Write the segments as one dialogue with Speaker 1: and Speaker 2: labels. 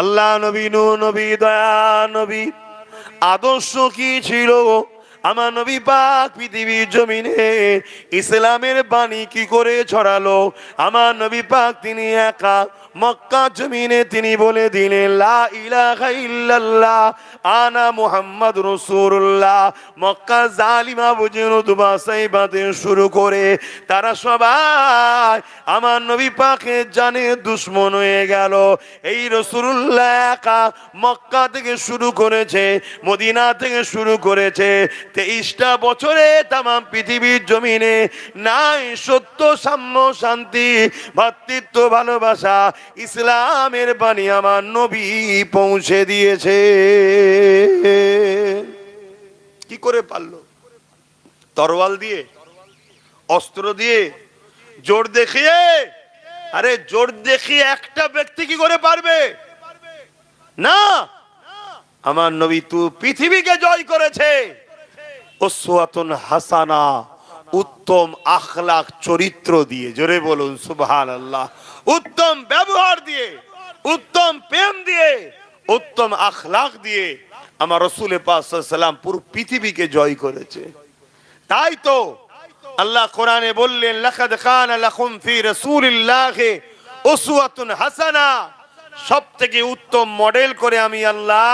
Speaker 1: আল্লাহ নবী নূহ নবী দয়া নবী আদর্শ কি ছিল? আমার নবী পাক পৃথিবীর জমিনে ইসলামের বাণী কি করে ছড়ালো? আমার নবী পাক তিনি একা মক্কা জমিনে তিনি বলে দিলেন লা ইলাহা ইল্লাল্লাহ আনা মুহাম্মদ রাসূলুল্লাহ। মক্কা জালিমা বুজুর্গ বাসাইবাতে শুরু করে তারা সবাই আমার নবী পাকের জানে দুশ্মন হয়ে গেল। এই রাসূলুল্লাহ একা মক্কা থেকে শুরু করেছে, মদিনা থেকে শুরু করেছে, 23টা বছরে তামাম পৃথিবীর জমিনে নাই সত্য সাম্য শান্তি ভ্রাতৃত্ব ভালোবাসা ইসলামের বাণী আমার নবী পৌঁছে দিয়েছে। কি করে পারলো? তরোয়াল দিয়ে, অস্ত্র দিয়ে, জোর দেখিয়ে? আরে জোর দেখিয়ে একটা ব্যক্তি কি করে পারবে? না, আমার নবী তো পৃথিবীকে জয় করেছে উসওয়াতুন হাসানা, উত্তম আখলাক চরিত্র দিয়ে। জোরে বলুন সুবহানাল্লাহ। উত্তম ব্যবহার দিয়ে, উত্তম প্রেম দিয়ে, উত্তম আখলাক দিয়ে আমার রাসূল পাক সাল্লাল্লাহু আলাইহি ওয়াসাল্লাম পুরো পৃথিবীকে জয় করেছে। তাই তো আল্লাহ কোরআনে বললেন লাকাদ কানা লাকুম ফি রাসূলিল্লাহি উসওয়াতুন হাসানা। সবথেকে উত্তম মডেল করে আমি আল্লাহ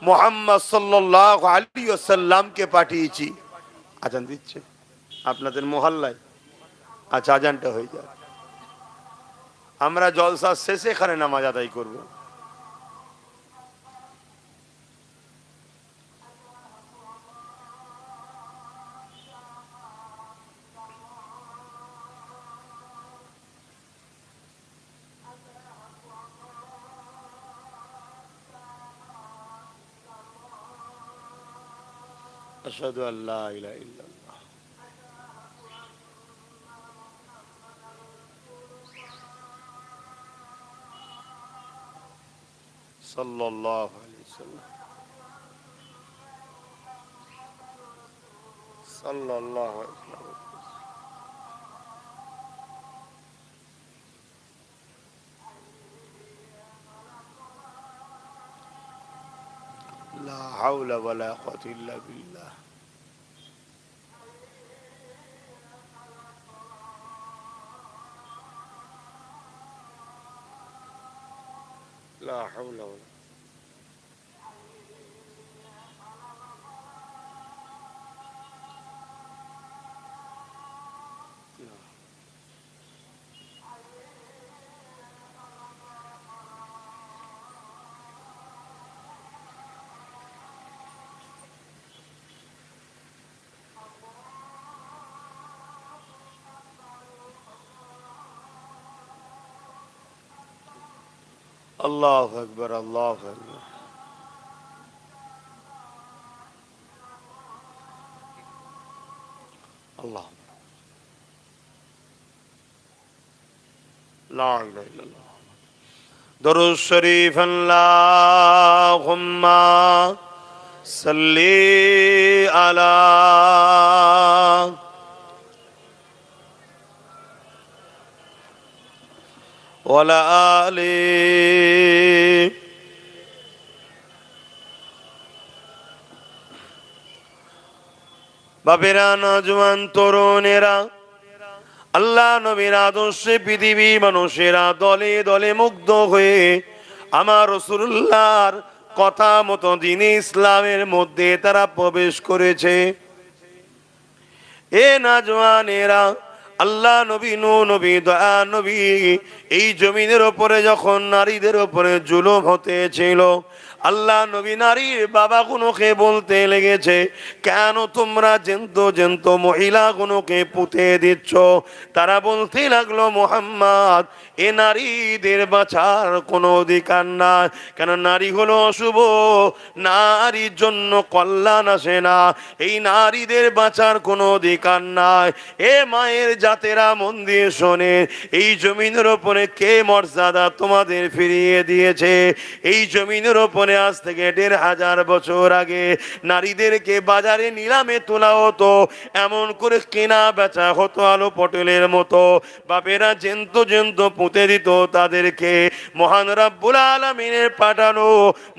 Speaker 1: মুহাম্মদ সাল্লাল্লাহু আলাইহি ওয়াসাল্লামকে পাঠিয়েছি। আজান দিচ্ছে আপনাদের মহল্লায়? আচ্ছা, আজানটা হয়ে যাক, আমরা জলসা শেষে এখানে নামাজ আদায় করব। আশহাদু আল্লা ইলাহা ইল্লাল্লাহ। সাল্লাল্লাহু আলাইহি ওয়াসাল্লাম। সাল্লাল্লাহু আলাইহি ওয়াসাল্লাম। লা হাওলা ওয়ালা কুওয়াতা ইল্লা বিল্লাহ। লা হাওলা ওয়ালা আল্লাহু আকবার, আল্লাহু আকবার। আল্লাহ লা ইলাহা ইল্লাল্লাহ। দরুদ শরীফ আল্লাহুম্মা সাল্লি আলা ওয়ালা আলি বাবেরা নওজওয়ান তরুণেরা আল্লাহ নবীর আদর্শে পৃথিবী মানুষেরা দলে দলে মুগ্ধ হয়ে আমার রাসূলুল্লাহর কথা মতো দ্বীনে ইসলামের মধ্যে তারা প্রবেশ করেছে। এ নওজওয়ানেরা, আল্লাহ নবী নূহ নবী দয়া নবী এই জমিনের উপরে যখন নারীদের উপরে জুলুম হতেছিল, আল্লাহ নবী নারীর বাবাগুলোকে বলতে লেগেছে, কেন তোমরা জেন্ত মহিলাগুলোকে পুঁতে দিচ্ছ? তারা বলতে লাগলো, মুহাম্মদ এ নারীদের বাঁচার কোনো অধিকার নাই, কেন নারী হলো অশুভ, নারীর জন্য কল্যাণ আসে না, এই নারীদের বাঁচার কোনো অধিকার নাই। এ মায়ের জাতেরা মন দিয়ে শোনে, এই জমিনের ওপরে কে মর্যাদা তোমাদের ফিরিয়ে দিয়েছে? এই জমিনের ওপরে আজ থেকে 1500 বছর আগে নারীদেরকে বাজারে নিলামে তোলা হতো, এমন করে কেনা বেচা হতো আলো পটলের মতো। বাপেরা জেন্ত পুঁতে দিত তাদেরকে মহান রব্বুল আলামিনের পাঠানো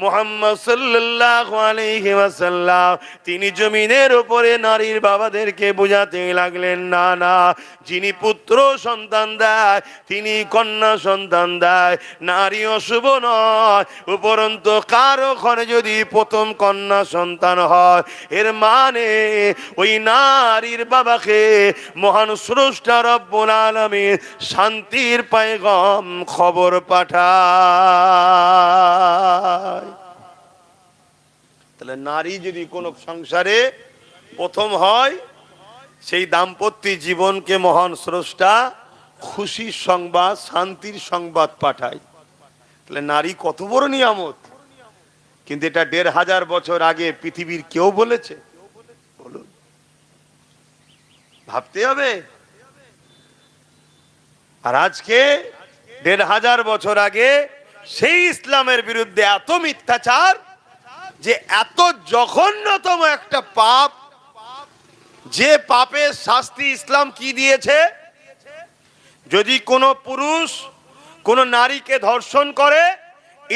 Speaker 1: মুহাম্মদ সাল্লাল্লাহু আলাইহি ওয়াসাল্লাম তিনি জমিনের উপরে নারীর বাবাদেরকে বোঝাতে লাগলেন, না না, যিনি পুত্র সন্তান দেয় তিনি কন্যা সন্তান দেয়, নারী অশুভ নয়। উপরন্তু কারো ঘরে যদি প্রথম কন্যা সন্তান হয় এর মানে ওই নারীর বাবাকে মহান স্রষ্টা রব্বুল আলামিন শান্তির পয়গাম খবর পাঠায়। তাহলে নারী যদি কোনো সংসারে প্রথম হয় সেই দাম্পত্য জীবনকে মহান স্রষ্টা খুশির সংবাদ শান্তির সংবাদ পাঠায়। তাহলে নারী কত বড় নিয়ামত। কিন্তু এটা ১৫০০ বছর আগে পৃথিবীর কেউ বলেছে? বলুন, ভাবতে হবে। আর আজকে ১৫০০ বছর আগে সেই ইসলামের বিরুদ্ধে এত মিথ্যাচার, যে এত জঘন্যতম একটা পাপ, যে পাপের শাস্তি ইসলাম কি দিয়েছে? যদি কোনো পুরুষ কোন নারীকে ধর্ষণ করে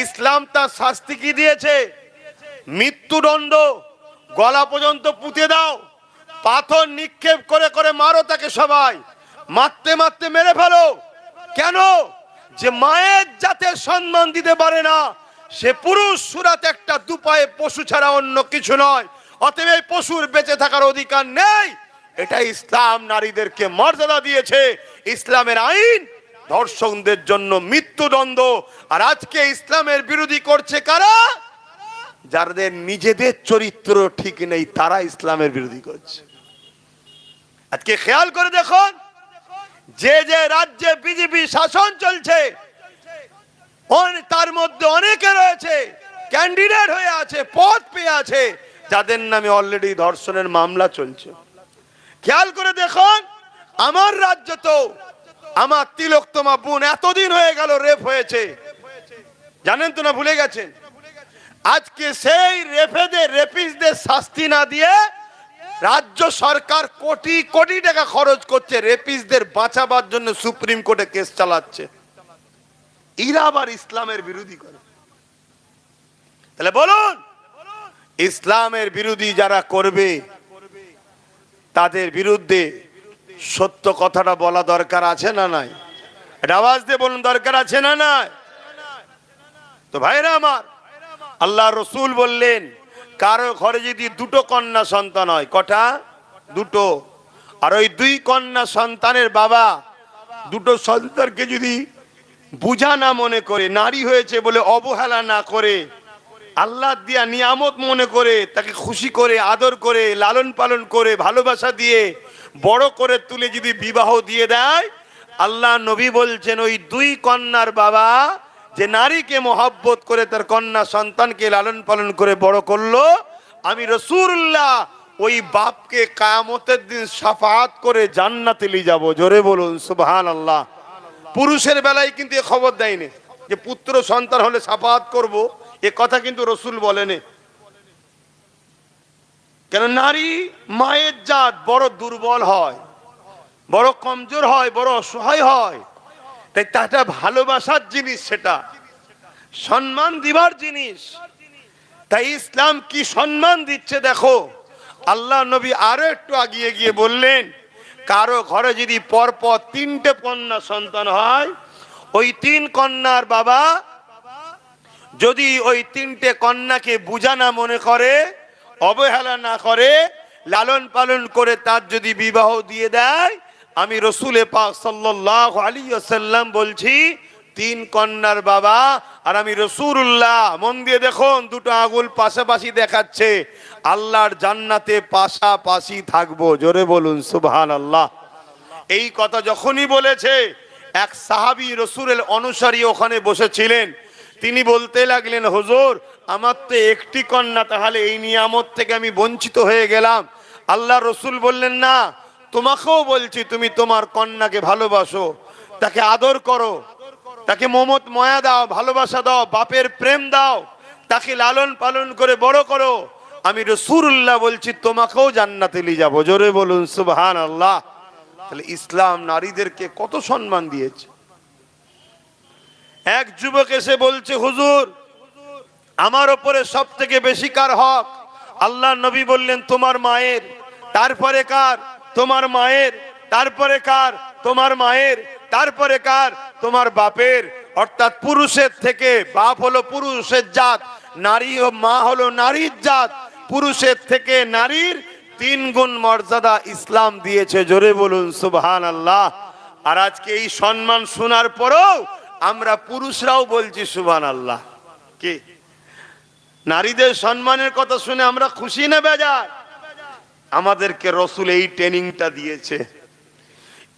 Speaker 1: ইসলাম তার শাস্তি কি দিয়েছে? মৃত্যুদণ্ড, গলা পর্যন্ত পুঁতে দাও, পাথর নিক্ষেপ করে করে মারো তাকে, সবাই মারতে মারতে মেরে ফেলো। কেন? যে মায়ের জাতের সম্মান দিতে পারে না সে পুরুষ সুরাত একটা দুপায়ে পশু ছাড়া অন্য কিছু নয়, অতএব এই পশুর বেঁচে থাকার অধিকার নেই। এটা ইসলাম নারীদেরকে মর্যাদা দিয়েছে। ইসলামের আইন ধর্ষকদের জন্য মৃত্যুদণ্ড। আর আজকে ইসলামের বিরোধী করছে কারা? যাদের নিজেদের চরিত্র ঠিক নেই তারা ইসলামের বিরোধী করছে। আজকে খেয়াল করে দেখুন, যে যে রাজ্যে বিজেপি শাসন চলছে তার মধ্যে অনেকে রয়েছে ক্যান্ডিডেট হয়ে আছে, পদ পেয়ে আছে, যাদের নামে অলরেডি ধর্ষণের মামলা চলছে। খেয়াল করে দেখুন, আমার রাজ্য তো, আমার তিলোত্তমা বোন এতদিন হয়ে গেল রেপ হয়েছে, জানেন তো না? ভুলে গেছেন? আজকে সেই রেপিস্টদের শাস্তি না দিয়ে রাজ্য সরকার কোটি কোটি টাকা খরচ করছে রেপিস্টদের বাঁচাবার জন্য, সুপ্রিম কোর্টে কেস চালাচ্ছে। এরা আবার ইসলামের বিরোধী করে। তাহলে বলুন, ইসলামের বিরোধী যারা করবে তাদের বিরুদ্ধে সত্য কথাটা বলা দরকার আছে না নাই? এটা আওয়াজ দিয়ে বলুন, দরকার আছে না নাই? তো ভাইরা আমার, আল্লাহ রসুল বললেন কারো ঘরে যদি দুটো কন্যা সন্তান হয়, কটা? দুটো। আর ওই দুই কন্যা সন্তানের বাবা দুটো সন্তানকে যদি বুঝা না মনে করে, নারী হয়েছে বলে অবহেলা না করে, আল্লাহ দিয়া নিয়ামত মনে করে, তাকে খুশি করে, আদর করে, লালন পালন করে, ভালোবাসা দিয়ে বড় করে তুলে যদি বিবাহ দিয়ে দেয়, আল্লাহ নবী বলছেন ওই দুই কন্যার বাবা যে নারীকে মহব্বত করে তার কন্যা সন্তানকে লালন পালন করে বড় করলো, আমি রাসূলুল্লাহ ওই বাপকে কিয়ামতের দিন শাফাআত করে জান্নাতে নিয়ে যাব। জোরে বলুন সুবহানাল্লাহ। পুরুষের বেলায় কিন্তু এ খবর দেয়নি যে পুত্র সন্তান হলে শাফাআত করব, এ কথা কিন্তু রাসূল বলেনি। কেন? নারী মায়ের জাত বড় দুর্বল হয়, বড় কমজোর হয়, বড় অসহায় হয়। তাই তাটা ভালোবাসার জিনিস, সেটা সম্মান দিবার জিনিস। তাই ইসলাম কি সম্মান দিচ্ছে দেখো। আল্লাহ নবী আরো একটু আগিয়ে গিয়ে বললেন, কারো ঘরে যদি পরপর তিনটে কন্যা সন্তান হয়, ওই তিন কন্যার বাবা যদি ওই তিনটে কন্যাকে বুঝা না মনে করে, অবহেলা না করে, লালন পালন করে তার যদি বিবাহ দিয়ে দেয়, আমি রাসূল পাক সাল্লাল্লাহু আলাইহি ওয়াসাল্লাম বলছি তিন কন্যার বাবা আর আমি রাসূলুল্লাহ, মন দিয়ে দেখুন, দুটো আঙুল পাশাপাশি দেখাচ্ছে, আল্লাহর জান্নাতে পাশাপাশি থাকবো। জোরে বলুন সুবহানাল্লাহ। এই কথা যখনই বলেছে, এক সাহাবী রাসূলের অনুসারী ওখানে বসেছিলেন, তিনি বলতে লাগলেন, হুজুর আমার তো একটি কন্যা, তাহলে এই নিয়ামত থেকে আমি বঞ্চিত হয়ে গেলাম। আল্লাহ রসুল বললেন, না, তোমাকেও বলছি তুমি তোমার কন্যাকে ভালোবাসো, তাকে আদর করো, তাকে মমত মায়া দাও, ভালোবাসা দাও, বাপের প্রেম দাও, তাকে লালন পালন করে বড় করো। আমি রাসূলুল্লাহ বলছি তোমাকেও জান্নাতে নিয়ে যাবো। জোরে বলুন সুবহানাল্লাহ। তাহলে ইসলাম নারীদেরকে কত সম্মান দিয়েছে। এক যুবক এসে বলছে, হুজুর আমার উপরে সব থেকে বেশি কার হক? আল্লাহ নবী বললেন, তোমার মায়ের। তারপরে কার? তোমার মায়ের। তারপরে কার? তোমার মায়ের। তারপরে কার? তোমার বাপের। অর্থাৎ পুরুষের থেকে, বাপ হলো পুরুষের জাত, নারী ও মা হলো নারীর জাত, পুরুষের থেকে নারীর 3 গুণ মর্যাদা ইসলাম দিয়েছে। জোরে বলুন সুবহানাল্লাহ। আর আজকে এই সম্মান শোনার পরেও আমরা পুরুষরাও বলছি সুবহানাল্লাহ। কি নারীদের সম্মানের কথা শুনে আমরা খুশি না বেজার? আমাদেরকে রসুল এই ট্রেনিংটা দিয়েছে।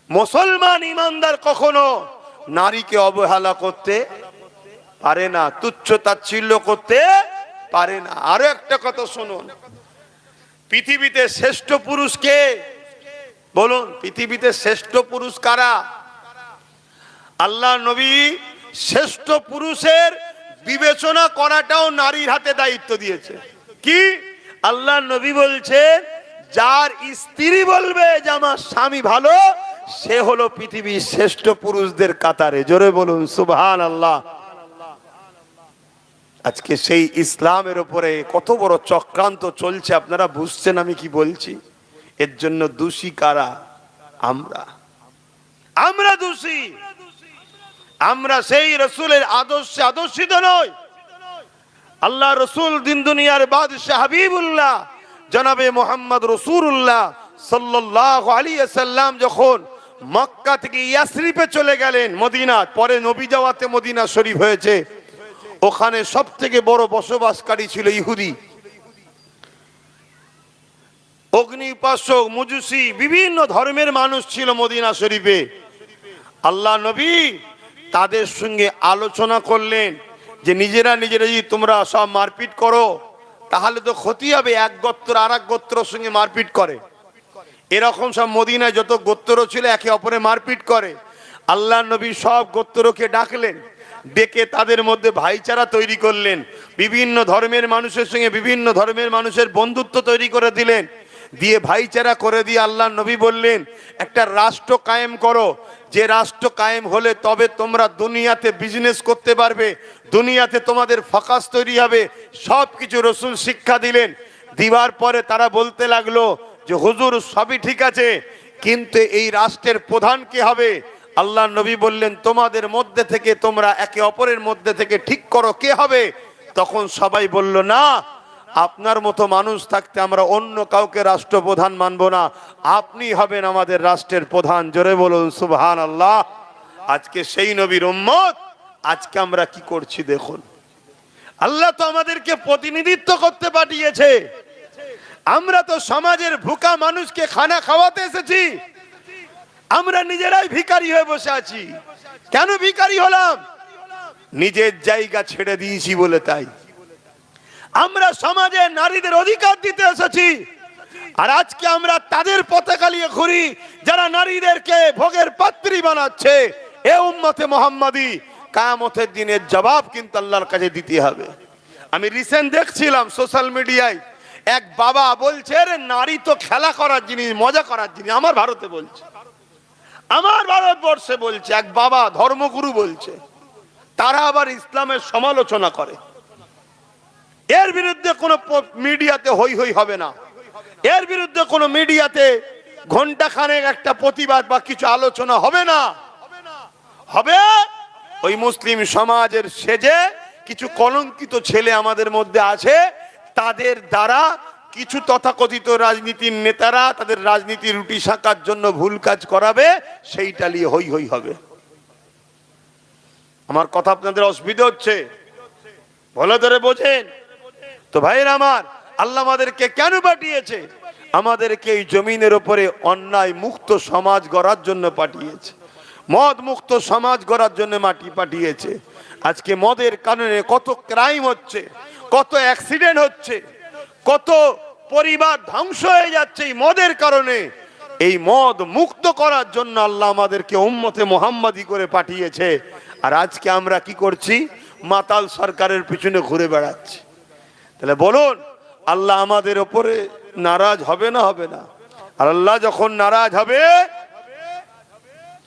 Speaker 1: মুসলমান ইমানদার কখনো নারীকে অবহেলা করতে পারে না, তুচ্ছ তাচ্ছিল্য করতে পারে না। আরো একটা কথা শুনুন, পৃথিবীতে শ্রেষ্ঠ পুরুষ কে? বলুন, পৃথিবীতে শ্রেষ্ঠ পুরুষ কারা? আল্লাহ নবী শ্রেষ্ঠ পুরুষের বিবেচনা করাটাও নারীর হাতে দায়িত্ব দিয়েছে। কি? আল্লাহ নবী বলছেন, যার স্ত্রী বলবে যে আমার স্বামী ভালো, সে হলো পৃথিবীর শ্রেষ্ঠ পুরুষদের কাতারে। জোরে বলুন সুবহানাল্লাহ। আজকে সেই ইসলামের উপরে কত বড় চক্রান্ত চলছে, আপনারা বুঝছেন আমি কি বলছি? এর জন্য দোষী কারা? আমরা দোষী। আমরা সেই রসুলের আদর্শে আদর্শিত নই। আল্লাহ রসুল দিন দুনিয়ার বাদশাহ হাবিবুল্লাহ জনাবে মোহাম্মদ রাসূলুল্লাহ সাল্লাল্লাহু আলাইহি ওয়াসাল্লাম যখন মক্কা থেকে ইয়াসরিবে চলে গেলেন মদিনা, পরে নবী যাওয়াতে মদিনা শরীফ হয়েছে, ওখানে সব থেকে বড় বসবাসকারী ছিল ইহুদি, অগ্নি উপাসক, মুজুসি, বিভিন্ন ধর্মের মানুষ ছিল মদিনা শরীফে। আল্লাহ নবী তাদের সঙ্গে আলোচনা করলেন যে নিজেরা যদি তোমরা সব মারপিট করো তাহলে তো ক্ষতি হবে। এক গোত্র আর এক গোত্রের সঙ্গে মারপিট করে, এরকম সব মদিনায় যত গোত্র ছিল একে অপরে মারপিট করে। আল্লাহ নবী সব গোত্রকে ডাকলেন, ডেকে তাদের মধ্যে ভাইচারা তৈরি করলেন, বিভিন্ন ধর্মের মানুষের সঙ্গে বিভিন্ন ধর্মের মানুষের বন্ধুত্ব তৈরি করে দিলেন, দিয়ে ভাইচারা করে দিয়ে আল্লাহ নবী বললেন, একটা রাষ্ট্র কায়েম করো, যে রাষ্ট্র কায়েম হলে তবে তোমরা দুনিয়াতে বিজনেস করতে পারবে, দুনিয়াতে তোমাদের ফোকাস তৈরি হবে। সব কিছু রসুল শিক্ষা দিলেন। দিবার পরে তারা বলতে লাগলো যে হুজুর সবই ঠিক আছে, কিন্তু এই রাষ্ট্রের প্রধান কে হবে? আল্লাহ নবী বললেন, তোমাদের মধ্যে থেকে তোমরা একে অপরের মধ্যে থেকে ঠিক করো কে হবে। তখন সবাই বলল, না, আপনার মতো মানুষ থাকতে আমরা অন্য কাউকে রাষ্ট্রপ্রধান মানব না, আপনি হবেন আমাদের রাষ্ট্রের প্রধান। জোরে বলুন সুবহানাল্লাহ। আজকে সেই নবীর উম্মত আজকে আমরা কি করছি দেখুন। আল্লাহ তো আমাদেরকে প্রতিনিধিত্ব করতে পাঠিয়েছে, আমরা তো সমাজের ভুকা মানুষকে খানা খাওয়াতে এসেছি, আমরা নিজেরাই ভিখারি হয়ে বসে আছি। কেন ভিখারি হলাম? নিজের জায়গা ছেড়ে দিয়েছি বলে। তাই আমরা সমাজে নারীদের অধিকার দিতে এসেছি, আর আজকে আমরা তাদের পতাকা নিয়ে ঘুরি যারা নারীদেরকে ভোগের পাত্রী বানাচ্ছে। এ উম্মতে মুহাম্মাদি কিয়ামতের দিনের জবাব কিন্তু আল্লাহর কাছে দিতে হবে। আমি রিসেন্ট দেখছিলাম সোশ্যাল মিডিয়ায়, এক বাবা বলছে, রে নারী তো খেলা করার জিনিস, মজা করার জিনিস। আমার ভারতে বলছে, আমার ভারতবর্ষে বলছে, এক বাবা ধর্মগুরু বলছে। তারা আবার ইসলামের সমালোচনা করে। এর বিরুদ্ধে কোনো মিডিয়াতে হই হই হবে না, এর বিরুদ্ধে কোনো মিডিয়াতে ঘন্টাখানেক একটা প্রতিবাদ বা কিছু আলোচনা হবে না। হবে ওই মুসলিম সমাজের সেজে কিছু কলঙ্কিত ছেলে আমাদের মধ্যে আছে, তাদের দ্বারা কিছু তথাকথিত রাজনীতির নেতারা তাদের রাজনীতির রুটি শাকার জন্য ভুল কাজ করাবে, সেইটা নিয়ে হই হই হবে। আমার কথা আপনাদের অসুবিধা হচ্ছে? ভালো ধরে বোঝেন তো ভাইরা আমার। আল্লাহ আমাদেরকে কেন পাঠিয়েছে? আমাদেরকে এই জমিনের উপরে অন্যায় মুক্ত সমাজ গড়ার জন্য পাঠিয়েছে, মদ মুক্ত সমাজ গড়ার জন্য পাঠিয়েছে। আজকে মদের কারণে কত ক্রাইম হচ্ছে, কত অ্যাক্সিডেন্ট হচ্ছে, কত পরিবার ধ্বংস হয়ে যাচ্ছে এই মদের কারণে। এই মদ মুক্ত করার জন্য আল্লাহ আমাদেরকে উম্মতে মুহাম্মাদি করে পাঠিয়েছে। আর আজকে আমরা কি করছি? মাতাল সরকারের পিছনে ঘুরে বেড়াচ্ছি। তাহলে বলুন, আল্লাহ আমাদের উপরে নারাজ হবে না হবে না? আর আল্লাহ যখন নারাজ হবে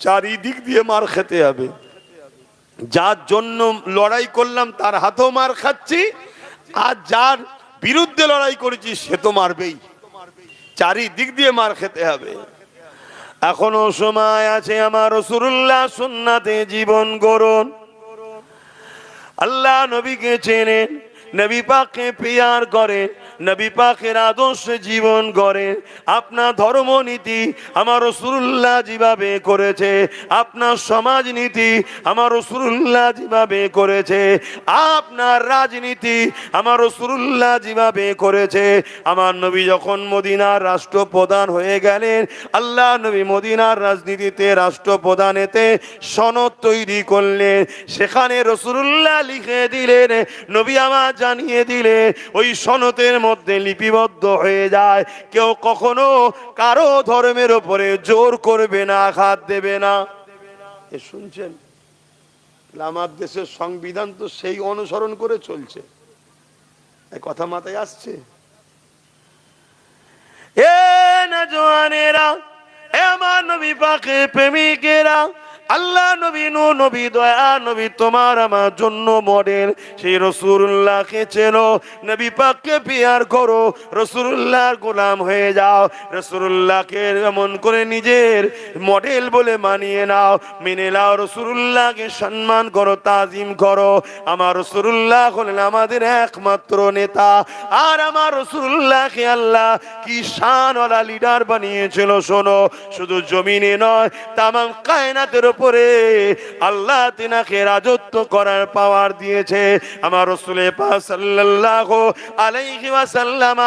Speaker 1: চারিদিক দিয়ে মার খেতে হবে। যার জন্য লড়াই করলাম তার হাতেও মার খাচ্ছি, আর যার বিরুদ্ধে লড়াই করেছি সে তো মারবেই, চারিদিক দিয়ে মার খেতে হবে। এখনো সময় আছে, আমার রাসূলুল্লাহ সুন্নাতে জীবন গড়ুন। আল্লাহ নবীকে চেনেন, নবী পাককে প্রিয়ার করেন, নবী পাকের আদর্শে জীবন গড়েন। আপনার ধর্মনীতি আমার রাসূলুল্লাহ যেভাবে করেছে, আপনার সমাজনীতি আমার রাসূলুল্লাহ যেভাবে করেছে, আপনার রাজনীতি আমার রাসূলুল্লাহ যেভাবে করেছে। আমার নবী যখন মদিনার রাষ্ট্রপ্রধান হয়ে গেলেন, আল্লাহ নবী মদিনার রাজনীতিতে রাষ্ট্রপ্রধানেতে সনদ তৈরি করলেন, সেখানে রাসূলুল্লাহ লিখে দিলেন, নবী আমার জানিয়ে দিলে ওই সনদের মধ্যে লিপিবদ্ধ হয়ে যায়, কেউ কখনো কারো ধর্মের উপরে জোর করবে না, আঘাত দেবে না। এ শুনছেন, আমার দেশের সংবিধান তো সেই অনুসরণ করে চলছে। এই কথা মাথায় আসছে? এ না জওয়ানেরা, এ আমার নবী পাকের প্রেমিকেরা, আল্লাহ নবী, নূর নবী, দয়া নবী তোমার আমার জন্য মডেল। সেই রাসূলুল্লাহকে চেনো, নবী পাককে প্রিয়ার করো, রাসূলুল্লাহর গোলাম হয়ে যাও, রাসূলুল্লাহকে এমন করে নিজের মডেল বলে মানিয়ে নাও, মেনে নাও, রাসূলুল্লাহকে সম্মান করো, তাজিম করো। আমার রাসূলুল্লাহ হলেন আমাদের একমাত্র নেতা, আর আমার রাসূলুল্লাহকে আল্লাহ কি শানওয়ালা লিডার বানিয়েছিল শোনো। শুধু জমিনে নয়, তামাম কায়নাতের উপরে আল্লাহ তিনাকে রাজত্ব করার পাওয়ার দিয়েছে। আমার রাসূল পাক সাল্লাল্লাহু আলাইহি ওয়াসাল্লাম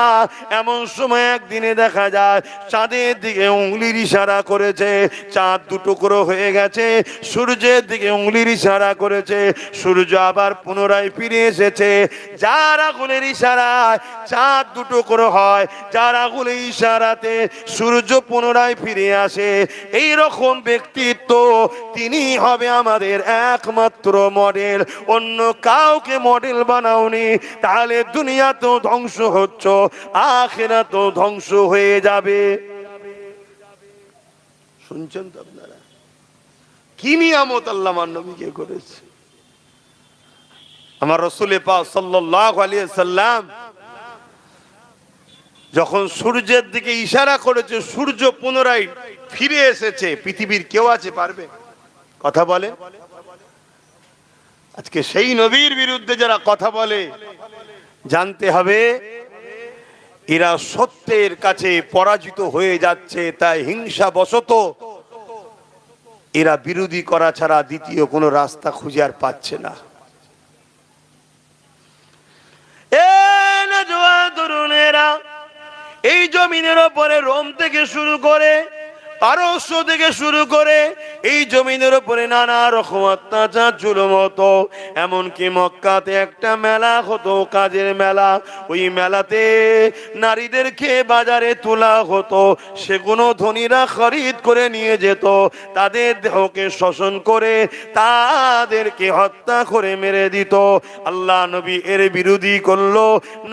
Speaker 1: এমন সময় একদিনে দেখা যায় চাঁদের দিকে উংলির ইশারা করেছে, চাঁদ দু টুকরো হয়ে গেছে, সূর্যের দিকে উংলির ইশারা করেছে, সূর্য আবার পুনরায় ফিরে এসেছে। যার আগুনের ইশারায় চাঁদ দু টুকরো হয়, যার আগুনের ইশারাতে সূর্য পুনরায় ফিরে আসে, এই রকম ব্যক্তিত্ব তিনি হবে আমাদের একমাত্র মডেল। অন্য কাউকে মডেল বানাওনি, তাহলে দুনিয়া তো ধ্বংস হচ্ছে, আখিরাত তো ধ্বংস হয়ে যাবে। শুনছেন তো আপনারা? কি নিয়ামত আল্লাহ আমার নবীকে করেছে। আমার রাসূল পাক সাল্লাল্লাহু আলাইহি সাল্লাম যখন সূর্যের দিকে ইশারা করেছে, সূর্য পুনরায় ফিরে এসেছে, পৃথিবীর কেউ আছে পারবে? কথা বলে। আজকে সেই নবীর বিরুদ্ধে যারা কথা বলে, জানতে হবে এরা সত্যের কাছে পরাজিত হয়ে যাচ্ছে, তাই হিংসা বশত এরা বিরোধী করা ছাড়া দ্বিতীয় কোনো রাস্তা খুঁজে আর পাচ্ছে না। তরুণেরা, এই জমিনের ওপরে রোম থেকে শুরু করে, পারস্য থেকে শুরু করে এই জমিনের উপরে নানা রকম অত্যাচার জুলুম হতো। এমনকি মক্কাতে একটা মেলা হতো, কাজের মেলা, ওই মেলাতে নারীদেরকে বাজারে তোলা হতো, সেগুলো ধনীরা খরিদ করে নিয়ে যেত, তাদের দেহকে শোষণ করে তাদেরকে হত্যা করে মেরে দিত। আল্লাহ নবী এর বিরোধী করলো,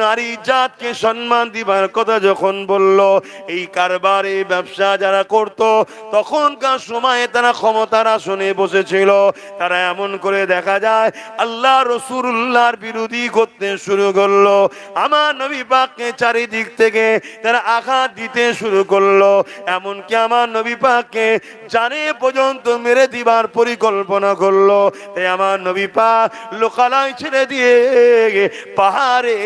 Speaker 1: নারী জাতকে সম্মান দিবার কথা যখন বলল, এই কারবার, এই ব্যবসা যারা করত তখনকার সময়ে তারা ক্ষমতার আসনে বসেছিল, তারা এমন করে দেখা যায় আল্লাহ রাসূলুল্লাহর বিরোধী করতে শুরু করলো। আমার নবী পাককে চারিদিক থেকে তারা আঘাত দিতে শুরু করলো, এমনকি আমার নবী পাককে জানে পর্যন্ত মেরে দিবার পরিকল্পনা করলো। তাই আমার নবী পাক লোকালয় ছেড়ে দিয়ে পাহাড়ে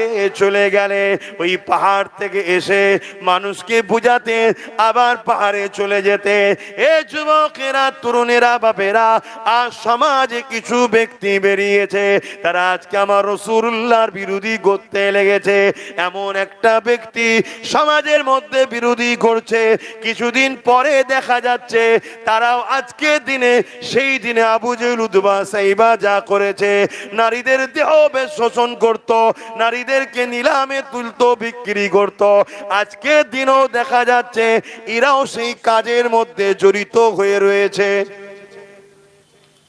Speaker 1: চলে গেলে, ওই পাহাড় থেকে এসে মানুষকে বুঝাতে আবার পাহাড়ে চলে যেতে। এ যুবকেরা, তরুণেরা, বাপেরা, আর সমাজে কিছু ব্যক্তি বেরিয়েছে, তারা আজকে আমার রাসূলুল্লাহর বিরোধী করতে লেগেছে। এমন একটা ব্যক্তি সমাজের মধ্যে বিরোধী করছে, কিছুদিন পরে দেখা যাচ্ছে তারাও আজকের দিনে সেই দিনে আবু জেহেল, উতবা, সাইবা যা করেছে, নারীদের দেহ বেশ শোষণ করত, নারীদেরকে নিলামে তুলতো, বিক্রি করত, আজকের দিনেও দেখা যাচ্ছে এরাও সেই কাজের মধ্যে জড়িত হয়ে রয়েছে।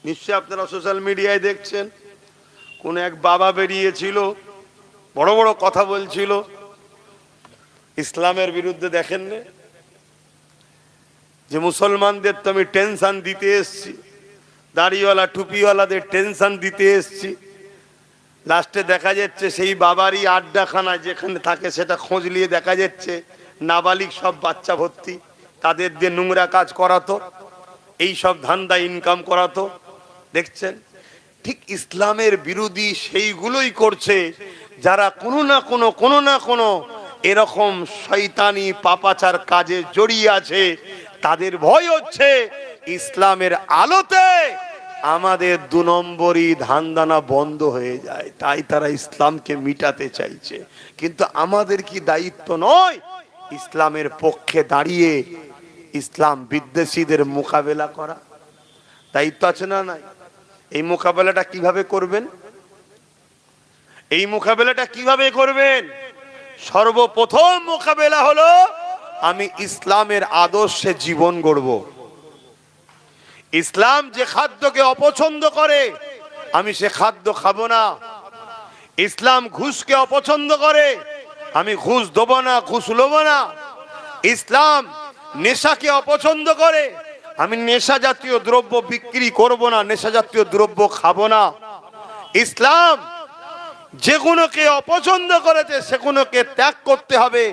Speaker 1: নিশ্চয় আপনারা সোশ্যাল মিডিয়ায় দেখছেন, কোন এক বাবা বেরিয়েছিল, বড় বড় কথা বলছিল ইসলামের বিরুদ্ধে। দেখেন না যে মুসলমানদের তো আমি টেনশন দিতে এসছি, দাড়িওয়ালা টুপিওয়ালাদের টেনশন দিতে এসছি, লাস্টে দেখা যাচ্ছে সেই বাবারই আড্ডাখানা যেখানে থাকে সেটা খোঁজ নিয়ে দেখা যাচ্ছে নাবালিক সব বাচ্চা ভর্তি, তাদের দিয়ে নোংরা কাজ করাতো, এই সব ধান্দা ইনকাম করাতো। দেখছেন, ঠিক ইসলামের বিরোধী সেইগুলোই করছে যারা কোনো না কোনো এরকম শয়তানি পাপাচার কাজে জড়িয়ে আছে। তাদের ভয় হচ্ছে ইসলামের আলোতে আমাদের 2 নম্বরই ধান্দানা বন্ধ হয়ে যায়, তাই তারা ইসলামকে মিটাতে চাইছে। কিন্তু আমাদের কি দায়িত্ব নয় ইসলামের পক্ষে দাঁড়িয়ে ইসলাম বিদ্বেষীদের মোকাবেলা করা? দায়িত্ব আছে না নাই? এই মোকাবেলাটা কিভাবে করবেন? এই মোকাবেলাটা কিভাবে করবেন? সর্বপ্রথম মোকাবেলা হলো আমি ইসলামের আদর্শে জীবন গড়ব। ইসলাম যে খাদ্যকে অপছন্দ করে আমি সে খাদ্য খাবো না। ইসলাম ঘুষকে অপছন্দ করে, আমি ঘুষ দেবো না, ঘুষ লবো না। ইসলাম নেশাকে অপছন্দ করে, আমি নেশা জাতীয় দ্রব্য বিক্রি করব না, নেশা জাতীয় দ্রব্য খাবো না। ইসলাম যেগুলোকে অপছন্দ করেছে সেগুলোকে ত্যাগ করতে হবে,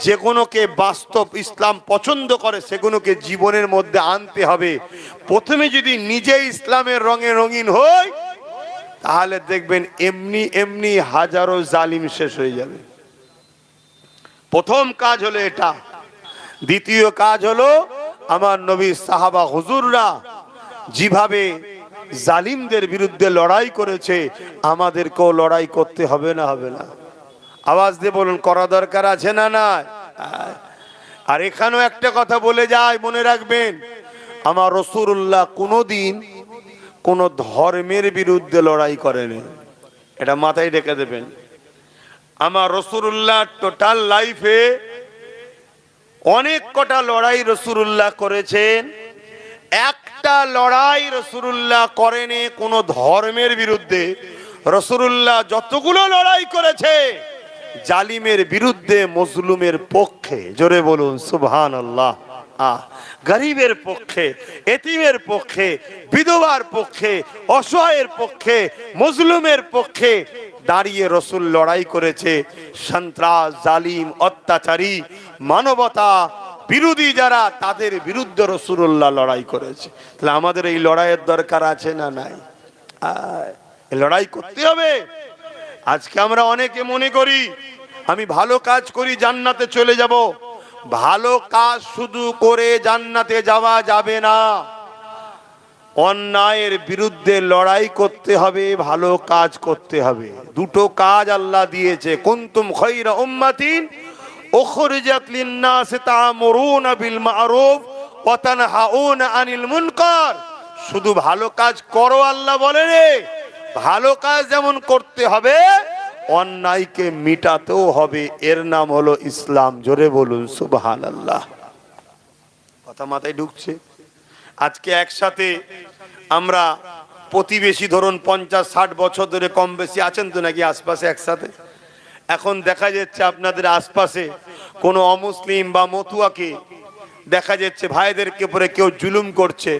Speaker 1: যেগুলোকে বাস্তব ইসলাম পছন্দ করে সেগুলোকে জীবনের মধ্যে আনতে হবে। প্রথমে যদি নিজে ইসলামের রঙে রঙিন হই তাহলে দেখবেন এমনি এমনি হাজারো জালিম শেষ হয়ে যাবে। প্রথম কাজ হলো এটা। দ্বিতীয় কাজ হলো আমার নবী সাহাবা হুজুররা যেভাবে জালিমদের বিরুদ্ধে লড়াই করেছে আমাদেরকেও লড়াই করতে হবে না? হবে না? আওয়াজ দিয়ে বলুন, করা দরকার আছে না না? আর এখানেও একটা কথা বলে যায়, মনে রাখবেন, আমার রাসূলুল্লাহ কোনোদিন কোন ধর্মের বিরুদ্ধে লড়াই করেনি, এটা মাথায় রেখে দেবেন। আমার রাসূলুল্লাহ টোটাল লাইফে অনেক কটা লড়াই রাসূলুল্লাহ করেছেন, একটা লড়াই রাসূলুল্লাহ করেনি কোন ধর্মের বিরুদ্ধে। রাসূলুল্লাহ যতগুলো লড়াই করেছে জালিমের বিরুদ্ধে, মজলুমের পক্ষে, জোরে বলুন সুবহানাল্লাহ। গরিবের পক্ষে, এতিমের পক্ষে, বিধবার পক্ষে, অসহায়ের পক্ষে, মজলুমের পক্ষে দাঁড়িয়ে রাসূল লড়াই করেছে। সন্ত্রাস, জালিম, অত্যাচারী, মানবতা বিরোধী যারা, তাদের বিরুদ্ধে রাসূলুল্লাহ লড়াই করেছে। তাহলে আমাদের এই লড়াইয়ের দরকার আছে না নাই? লড়াই করতে হবে। আজকে আমরা অনেকে মনে করি আমি ভালো কাজ করি জান্নাতে চলে যাব। ভালো কাজ শুধু করে জান্নাতে যাওয়া যাবে না, অন্যায়ের বিরুদ্ধে লড়াই করতে হবে, ভালো কাজ করতে হবে। দুটো কাজ আল্লাহ দিয়েছে, কুনতুম খায়রা উম্মাতিন উখরিজাত লিন-নাস তা'মুরুনা বিল মা'রুফ ওয়া তানহাউনা আনিল মুনকার। শুধু ভালো কাজ করো আল্লাহ বলেন, ভালো কাজ যেমন করতে হবে অন্যায়কে মিটাতেও হবে। এর নাম হলো ইসলাম। জোরে বলুন সুবহানাল্লাহ। কথা মাথায় ঢুকছে? আজকে একসাথে আমরা প্রতিবেশী, ধরুন 50-60 বছর ধরে কম বেশি আছেন তো নাকি আশপাশে একসাথে? এখন দেখা যাচ্ছে আপনাদের আশপাশে কোনো অমুসলিম বা মতুয়াকে দেখা যাচ্ছে ভাইদেরকে উপরে কেউ জুলুম করছে,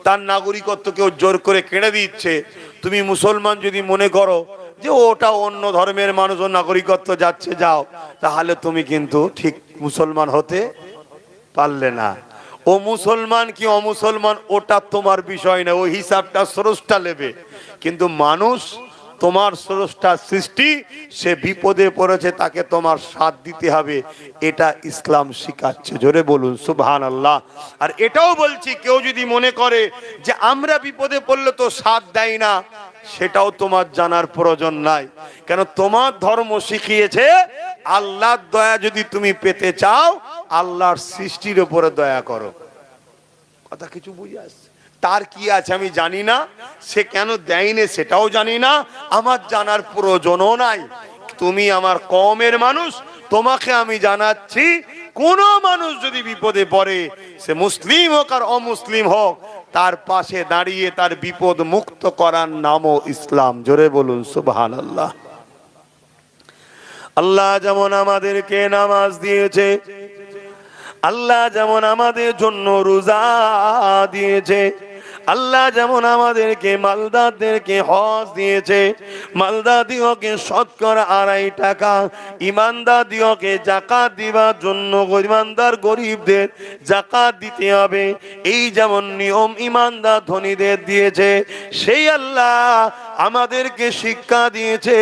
Speaker 1: তার নাগরিকত্ব কেউ জোর করে কেড়ে দিচ্ছে। তুমি মুসলমান যদি মনে করো যে ওটা অন্য ধর্মের মানুষ, ও নাগরিকত্ব যাচ্ছে, যাও, তাহলে তুমি কিন্তু ঠিক মুসলমান হতে পারলে না। ও মুসলমান কি অমুসলমান ওটা তোমার বিষয় না, ওই হিসাবটা স্রষ্টা নেবে। কিন্তু মানুষ তোমার স্রষ্টা সৃষ্টি, সে বিপদে পড়েছে, তাকে তোমার সাথ দিতে হবে। এটা ইসলাম শিখাচ্ছে। জোরে বলুন সুবহানাল্লাহ। আর এটাও বলছি, কেউ যদি মনে করে যে আমরা বিপদে পড়লে তো সাথ দেয় না, সেটাও তোমার জানার প্রয়োজন নাই। কেন তোমার ধর্ম শিখিয়েছে আল্লাহর দয়া যদি তুমি পেতে চাও আল্লাহর সৃষ্টির উপরে দয়া করো। কথা কিছু বুঝে আসছে? তার কি আছে আমি জানি না, সে কেন দেয়নি সেটাও জানি না, আমার জানার প্রয়োজনও নাই। তুমি আমার কওমের মানুষ, তোমাকে আমি জানাচ্ছি, কোন মানুষ যদি বিপদে পড়ে, সে মুসলিম হোক আর অমুসলিম হোক, তার পাশে দাঁড়িয়ে তার বিপদ মুক্ত করার নামও ইসলাম। জোরে বলুন সুবহানাল্লাহ। আল্লাহ যেমন আমাদেরকে নামাজ দিয়েছে, আল্লাহ যেমন আমাদের জন্য রোজা দিয়েছে, আল্লাহ যেমন আমাদেরকে মালদারদেরকে হজ দিয়েছে, মালদাদিওকে শতকরা 2.5 টাকা, ইমানদাদিওকে যাকাত দিবার জন্য ইমানদার গরিবদের যাকাত দিতে হবে, এই যেমন নিয়ম ইমানদার ধনীদের দিয়েছে, সেই আল্লাহ আমাদেরকে শিক্ষা দিয়েছে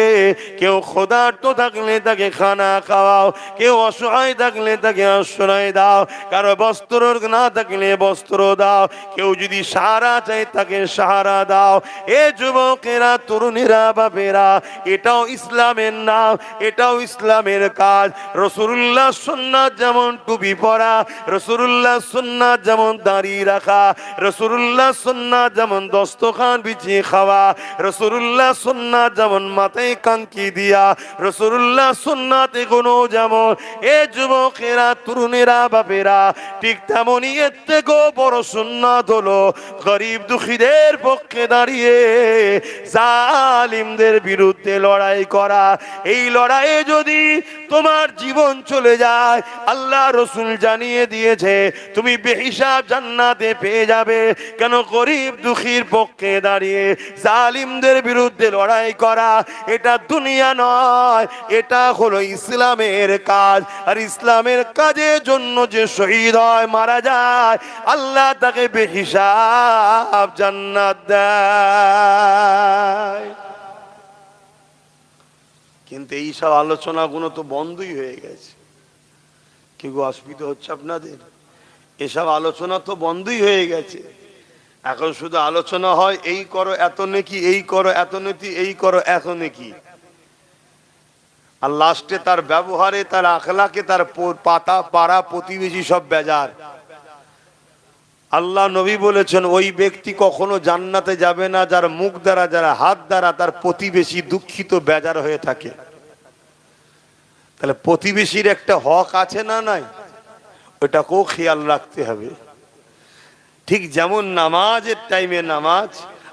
Speaker 1: কেউ ক্ষুধার্ত থাকলে তাকে খানা খাওয়াও, কেউ অসহায় থাকলে তাকে আশ্রয় দাও, কারো বস্ত্র না থাকলে বস্ত্র দাও, কেউ যদি সাহারা চায় তাকে সাহারা দাও। এ যুবকেরা, তরুণীরা, বাপেরা, এটাও ইসলামের নাম, এটাও ইসলামের কাজ। রাসূলুল্লাহ সুন্নাত যেমন টুপি পরা, রাসূলুল্লাহ সুন্নাত যেমন দাড়ি রাখা, রাসূলুল্লাহ সুন্নাত যেমন দস্তখান বিছিয়ে খাওয়া, রাসূলুল্লাহ সুন্নাত যেমন মাথায় কাঙ্কি দিয়া, রাসূলুল্লাহ সুন্নাত এগুলো যেমন, এ যুবকেরা, তরুণেরা, বাপেরা, ঠিক তেমনই এর থেকেও বড় সুন্নাত হলো গরিব দুঃখীদের পক্ষে দাঁড়িয়ে জালিমদের বিরুদ্ধে লড়াই করা। এই লড়াইয়ে যদি তোমার জীবন চলে যায়, আল্লাহ রসুল জানিয়ে দিয়েছে তুমি বেহিসাব জান্নাতে পেয়ে যাবে। কেন? গরিব দুঃখীর পক্ষে দাঁড়িয়ে জালিমদের বিরুদ্ধে লড়াই করা এটা দুনিয়া নয়, এটা হলো ইসলামের কাজ। আর ইসলামের কাজের জন্য যে শহীদ হয়, মারা যায়, আল্লাহ তাকে বেহিসাব জান্নাত দেয়। কিন্তু এই সব আলোচনাগুলো তো বন্ধই হয়ে গেছে। কি গো, অসুবিধা হচ্ছে আপনাদের? এসব আলোচনা তো বন্ধই হয়ে গেছে। এখন শুধু আলোচনা হয় এই করো এত নেকি, এই করো এত নেকি, এই করো এত নেকি, আর লাস্টে তার ব্যবহারে, তার আখলাকে, তার পাতা পাড়া প্রতিবেশী সব বেজার। আল্লাহ নবী বলেছেন ওই ব্যক্তি কখনো জান্নাতে যাবে না যার মুখ দ্বারা, যার হাত দ্বারা তার প্রতিবেশী দুঃখিত বেজার হয়ে থাকে। তাহলে প্রতিবেশীর একটা হক আছে না নাই? ওটাকেও খেয়াল রাখতে হবে। ঠিক যেমন নামাজের টাইমে নামাজ।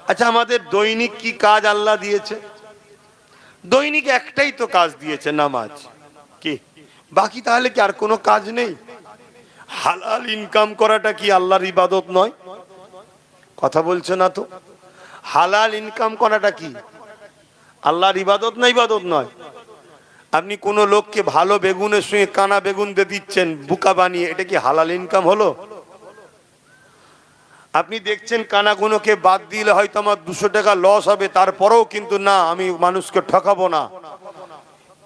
Speaker 1: আচ্ছা, আমাদের দৈনিক কি কাজ আল্লাহ দিয়েছে? দৈনিক একটাই তো কাজ দিয়েছে, নামাজ। কি বাকি তাহলে কি আর কোনো কাজ নেই? হালাল ইনকাম করাটা কি আল্লাহর ইবাদত নয়? কথা বলছে না তো। হালাল ইনকাম করাটা কি আল্লাহর ইবাদত না? ইবাদত নয়। আপনি কোন লোককে ভালো বেগুনের সঙ্গে কানা বেগুন দিয়ে দিচ্ছেন বুকা বানিয়ে, এটা কি হালাল ইনকাম হলো? আপনি দেখছেন কানাগুনোকে বাদ দিলে হয়তো আমার 200 টাকা লস হবে, তারপরেও কিন্তু না, আমি মানুষকে ঠকাবো না,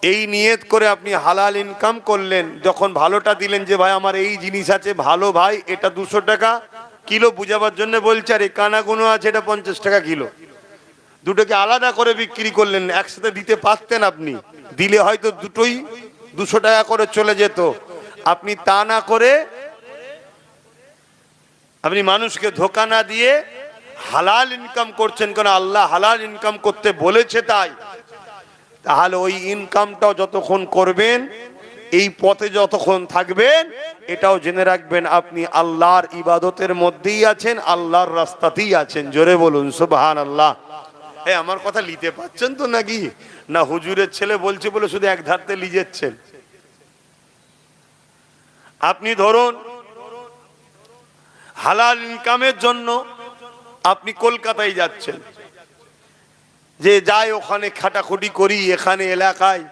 Speaker 1: এই নিয়ত করে আপনি হালাল ইনকাম করলেন। যখন ভালোটা দিলেন যে ভাই আমার এই জিনিস আছে ভালো, ভাই এটা 200 টাকা কিলো বুঝাবার জন্য বলছে, আর এই কানাগুনো আছে এটা 50 টাকা কিলো, দুটোকে আলাদা করে বিক্রি করলেন। একসাথে দিতে পারতেন, আপনি দিলে হয়তো দুটোই 200 টাকা করে চলে যেত। আপনি তা না করে আপনি মানুষকে ধোকা না দিয়ে হালাল ইনকাম করছেন, কারণ আল্লাহ হালাল ইনকাম করতে বলেছে তাই। তাহলে ওই ইনকামটাও যতক্ষণ করবেন, এই পথে যতক্ষণ থাকবেন, এটাও জেনে রাখবেন আপনি আল্লাহর ইবাদতের মধ্যেই আছেন, আল্লাহর রাস্তাতেই আছেন। জোরে বলুন সুবহানাল্লাহ। আমার কথা লিতে পাচ্ছেন তো নাকি? না হুজুরের ছেলে বলছে বলে শুধু এক ধারতে লিজেচ্ছেন? আপনি ধরুন হালাল ইনকামের জন্য আপনি কলকাতায় যাচ্ছেন, যে যাই ওখানে খাটাখুটি করি, এখানে এলাকায়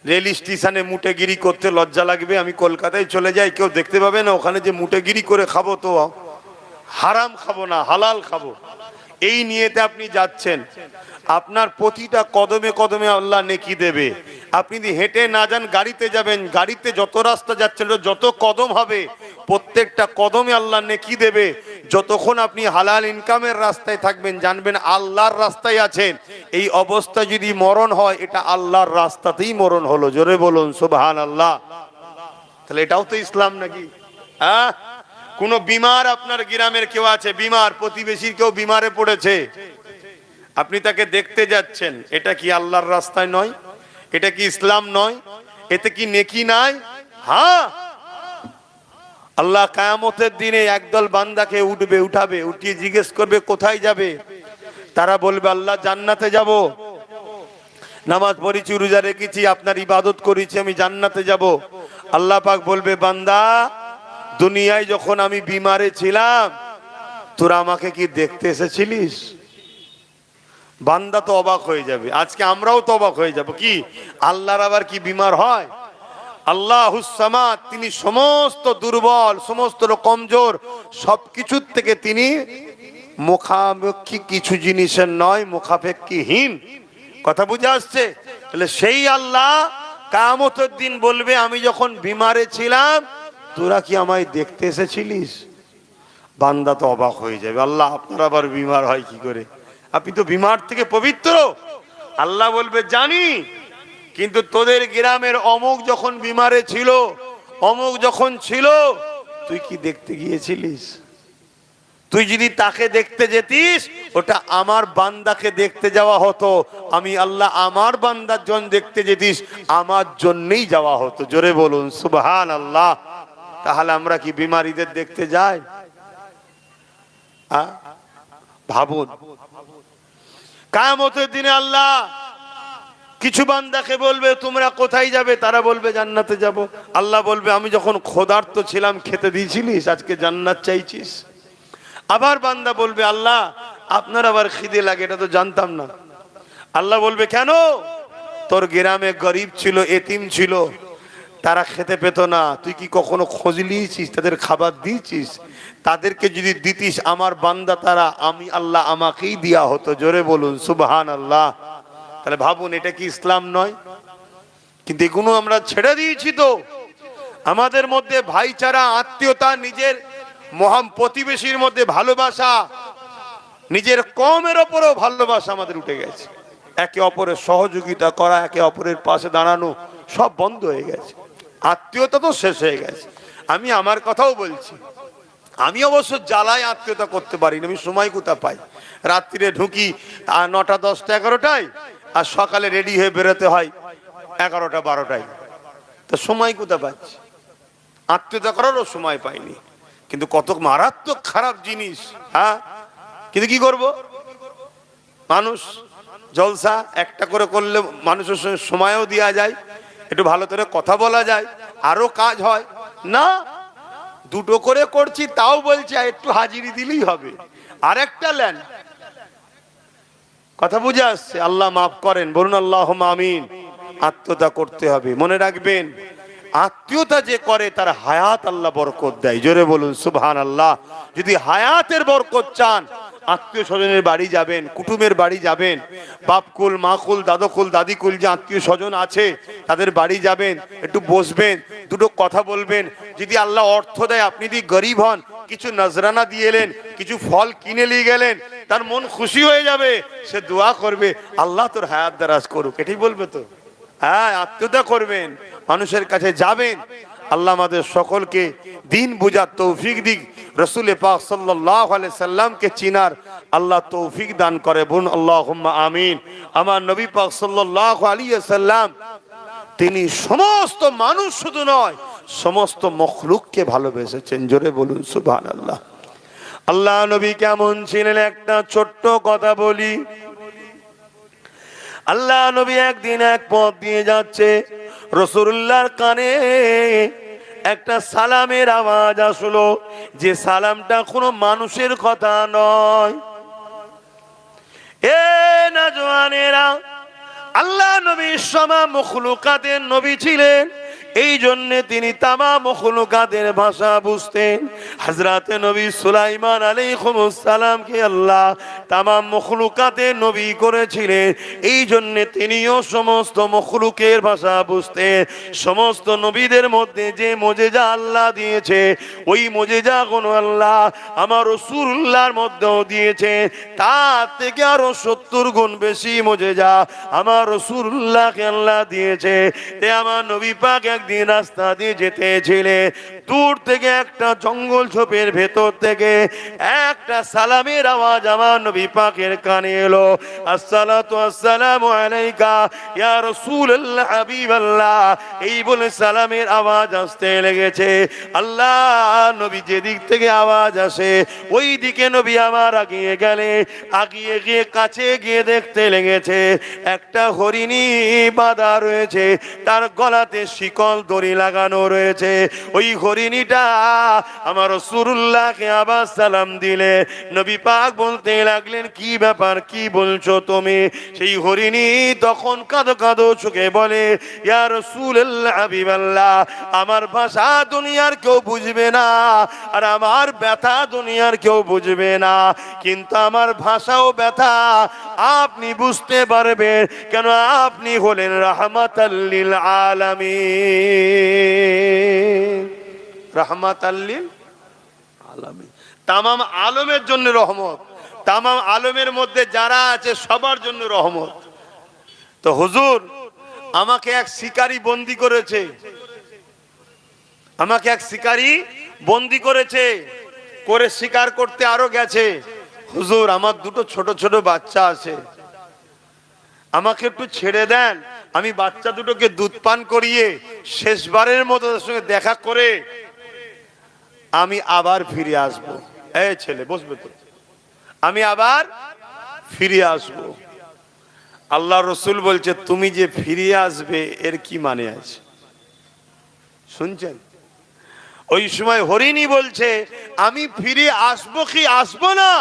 Speaker 1: রেল স্টেশনে মুটেগিরি করতে লজ্জা লাগবে, আমি কলকাতায় চলে যাই, কেউ দেখতে পাবে না, ওখানে যে মুটেগিরি করে খাবো তো হারাম খাবো না, হালাল খাবো, এই নিয়েতে আপনি যাচ্ছেন। আপনার প্রতিটা কদমে কদমে আল্লাহ নেকি দেবে। আপনি যদি হেঁটে না যান, গাড়িতে যাবেন, গাড়িতে যত রাস্তা যাচ্ছেন, যত কদম হবে, প্রত্যেকটা কদমে আল্লাহ নেকি দেবে। যতক্ষণ আপনি হালাল ইনকামের রাস্তায় থাকবেন, জানবেন আল্লাহর রাস্তায় আছেন। এই অবস্থা যদি মরণ হয়, এটা আল্লাহর রাস্তাতেই মরণ হলো। জোরে বলুন সুবহানাল্লাহ। তাহলে এটাও তো ইসলাম নাকি? হ্যাঁ, কোন বিমার আপনার গ্রামের কেউ আছে, বিমার, প্রতিবেশীর কেউ বিমারে পড়েছে, আপনি তাকে দেখতে যাচ্ছেন, এটা কি আল্লাহর রাস্তায় নয়? এটা কি ইসলাম নয়? এতে কি নেকি নাই? হ্যাঁ, আল্লাহ কিয়ামতের দিনে একদল বান্দাকে উঠাবে, উঠিয়ে জিজ্ঞেস করবে কোথায় যাবে। তারা বলবে আল্লাহ জান্নাতে যাব, নামাজ পড়েছি, রোজা রেখেছি, আপনার ইবাদত করেছি, আমি জান্নাতে যাব। আল্লাহ পাক বলবে বান্দা, দুনিয়ায় যখন আমি বিমারে ছিলাম তোরা আমাকে কি দেখতে এসেছিলিস? বান্দা তো অবাক হয়ে যাবে। আজকে আমরাও তো অবাক হয়ে যাব। কি আল্লাহর আবার কি বিমার হয়? আল্লাহুস সামাদ, তিনি সমস্ত দুর্বল, সমস্ত কমজোর, সবকিছুর থেকে তিনি মুখাপেক্ষী, কিছু জিনিসের নয়, মুখাপেক্ষীহীন। কথা বুঝে আসছে? তাহলে সেই আল্লাহ কিয়ামতের দিন বলবে, আমি যখন বিমারে ছিলাম তোরা কি আমায় দেখতে এসেছিলিস? বান্দা তো অবাক হয়ে যাবে, আল্লাহ আপনার আবার বিমার হয় কি করে? আপনি তো বিমার থেকে পবিত্র। আল্লাহ বলবে জানি, কিন্তু তোদের গ্রামের অমুক যখন বিমারে ছিল, অমুক যখন ছিল, তুই কি দেখতে গিয়েছিলিস? তুই যদি তাকে দেখতে যেতিস, ওটা আমার বান্দাকে দেখতে যাওয়া হতো। আমি আল্লাহ আমার বান্দার জন দেখতে যেতিস, আমার জন্যই যাওয়া হতো। জোরে বলুন সুবহানাল্লাহ। তাহলে আমরা কি বিমারীদের দেখতে যাই? ভাবুন, কিয়ামতের দিনে আল্লাহ কিছু বান্দাকে বলবে তোমরা কোথায় যাবে? তারা বলবে জান্নাতে যাব। আল্লাহ বলবে আমি যখন ক্ষুধার্ত ছিলাম খেতে দিয়েছিলিস, আজকে জান্নাত চাইছিস? আবার বান্দা বলবে আল্লাহ আপনার আবার খিদে লাগে, এটা তো জানতাম না। আল্লাহ বলবে কেন? তোর গ্রামে গরিব ছিল, এতিম ছিল, তারা খেতে পেত না, তুই কি কখনো খোঁজ নিয়েছিস? তাদের খাবার দিয়েছিস? তাদেরকে যদি দিতিস আমার বান্দা তারা, আমি আল্লাহ আমাকেই দেয়া হতো। জোরে বলুন সুবহানাল্লাহ। তাহলে ভাবুন, এটা কি ইসলাম নয়? কিন্তু এগুলো আমরা ছেড়ে দিয়েছি। তো আমাদের মধ্যে ভাইচারা, আত্মীয়তা, নিজের মহান প্রতিবেশীর মধ্যে ভালোবাসা, নিজের কমের ওপরও ভালোবাসা আমাদের উঠে গেছে। একে অপরের সহযোগিতা করা, একে অপরের পাশে দাঁড়ানো সব বন্ধ হয়ে গেছে। আত্মীয়তা তো শেষ হয়ে গেছে। আমি আমার কথাও বলছি, আমি অবশ্য জ্বালায় আত্মীয়তা করতে পারি না। আমি সময় কোথা পাই? রাত্রিরে ঢুকি 9টা, 10টা, 11টায়, আর সকালে রেডি হয়ে বেরোতে হয় 11টা, 12টায়। তো সময় কোথা পাচ্ছি? আত্মীয়তা করারও সময় পাইনি। কিন্তু কত মারাত্মক খারাপ জিনিস। হ্যাঁ, কিন্তু কি করব? মানুষ জলসা একটা করে করলে মানুষের সঙ্গে সময়ও দেওয়া যায়, একটু ভালো করে কথা বলা যায়, আরো কাজ হয় না। দুটো করে করছি, তাও বলছি একটু হাজিরি দিলেই হবে। আরেকটা লেন। কথা বুঝে আসছে? আল্লাহ মাফ করেন, বলুন আল্লাহুম্মা আমিন। আত্মীয়তা করতে হবে। মনে রাখবেন, আত্মীয়তা যে করে তার হায়াত আল্লাহ বরকত দেয়। জোরে বলুন সুবহানাল্লাহ। যদি হায়াতের বরকত চান, আত্মীয় স্বজনের বাড়ি যাবেন, কুটুমের বাড়ি যাবেন, বাপকুল, মাকুল, দাদুকুল, দাদিকুল যে আত্মীয় স্বজন আছে তাদের বাড়ি যাবেন, একটু বসবেন, দুটো কথা বলবেন। যদি আল্লাহ অর্থ দেয়, আপনি যদি গরিব হন, কিছু নজরানা দিয়ে এলেন, কিছু ফল কিনে নিয়ে গেলেন, তার মন খুশি হয়ে যাবে। সে দোয়া করবে আল্লাহ তোর হায়াত দারাজ করুক। এটাই বলবে তো? হ্যাঁ, আত্মীয়তা করবেন, মানুষের কাছে যাবেন। আল্লাহ আমাদের সকলকে দিন বুঝার তৌফিক দিক, রাসূল পাক সাল্লাল্লাহু আলাইহি সাল্লামকে চিনার আল্লাহ তৌফিক দান করে। বলুন আল্লাহুম্মা আমিন। আমার নবী পাক সাল্লাল্লাহু আলাইহি সাল্লাম তিনি সমস্ত মানুষ শুধু নয়, সমস্ত মখলুককে ভালোবেসেছেন। জোরে বলুন সুবহানাল্লাহ। আল্লাহ নবী কেমন ছিলেন একটা ছোট্ট কথা বলি। আল্লাহ নবী একদিন এক পথ দিয়ে যাচ্ছে, রাসূলুল্লাহর কানে একটা সালামের আওয়াজ আসলো, যে সালামটা কোনো মানুষের কথা নয়। এ নওজওয়ানেরা, আল্লাহ নবী সমা মখলুকাতের নবী ছিলেন, এই জন্য তিনি তামাম মখলুকাতের ভাষা বুঝতেন। হযরতে নবী সুলাইমান আলাইহিস সালামকে আল্লাহ তামাম মখলুকাতের নবী করেছিলেন, এই জন্য তিনিও সমস্ত মখলুকের ভাষা বুঝতেন। সমস্ত নবীদের মধ্যে যে মুজিজা আল্লাহ দিয়েছে, ওই মুজিজাগুলো আল্লাহ আমার রাসূলুল্লাহর মধ্যেও দিয়েছে। তার থেকে আরো 70 গুণ বেশি মুজিজা আমার রাসূলুল্লাহকে আল্লাহ দিয়েছে। তে আমার নবী পাক একদিন রাস্তা দিয়ে যেতেছিলেন, দূর থেকে একটা জঙ্গল ঝোপের ভেতর থেকে একটা সালামের আওয়াজ আমার নবী পাকের কানে এলো। আসসালাতু আসসালামু আলাইকা ইয়া রাসূলুল্লাহ হাবিবাল্লাহ, এই বলে সালামের আওয়াজ আসতে লেগেছে। আল্লাহ নবী যেদিক থেকে আওয়াজ আসে ওই দিকে নবী আমার আগিয়ে গেলে, আগিয়ে গিয়ে কাছে গিয়ে দেখতে লেগেছে একটা হরিণী বাঁধা রয়েছে, তার গলাতে শিকল লাল দড়ি লাগানো রয়েছে। ওই হরিণীটা আমার রাসূলুল্লাহকে আবার সালাম দিলে নবী পাক বলতে লাগলেন, কি ব্যাপার, কি বলছো তুমি? সেই হরিণী তখন কাঁদো কাঁদো চোখে বলে, ইয়া রাসূলুল্লাহ হাবিবাল্লাহ, আমার ভাষা দুনিয়ার কেউ বুঝবে না, আর আমার ব্যথা দুনিয়ার কেউ বুঝবে না, কিন্তু আমার ভাষাও ব্যথা আপনি বুঝতে পারবেন, কেন আপনি হলেন রাহমাতাল লিল আলামিন। রাহমাতাল লিল আলামিন, তামাম আলমের জন্য রহমত, তামাম আলমের মধ্যে যারা আছে সবার জন্য রহমত। তো হুজুর, আমাকে এক শিকারী বন্দী করেছে, আমাকে এক শিকারী বন্দী করেছে, করে শিকার করতে আরো গেছে। হুজুর, আমার দুটো ছোট ছোট বাচ্চা আছে, আমাকে একটু ছেড়ে দেন, আমি বাচ্চা দুটোকে দুধ পান করিয়ে শেষবারের মতো তাদের সঙ্গে দেখা করে আমি আবার ফিরে আসব। এই ছেলে বসবে তো, আমি আবার ফিরে আসব। আল্লাহ রসুল বলছে, তুমি যে ফিরে আসবে এর কি মানে আছে? শুনছেন? ওই সময় হরিণী বলছে, আমি ফিরে আসবো কি আসবো না,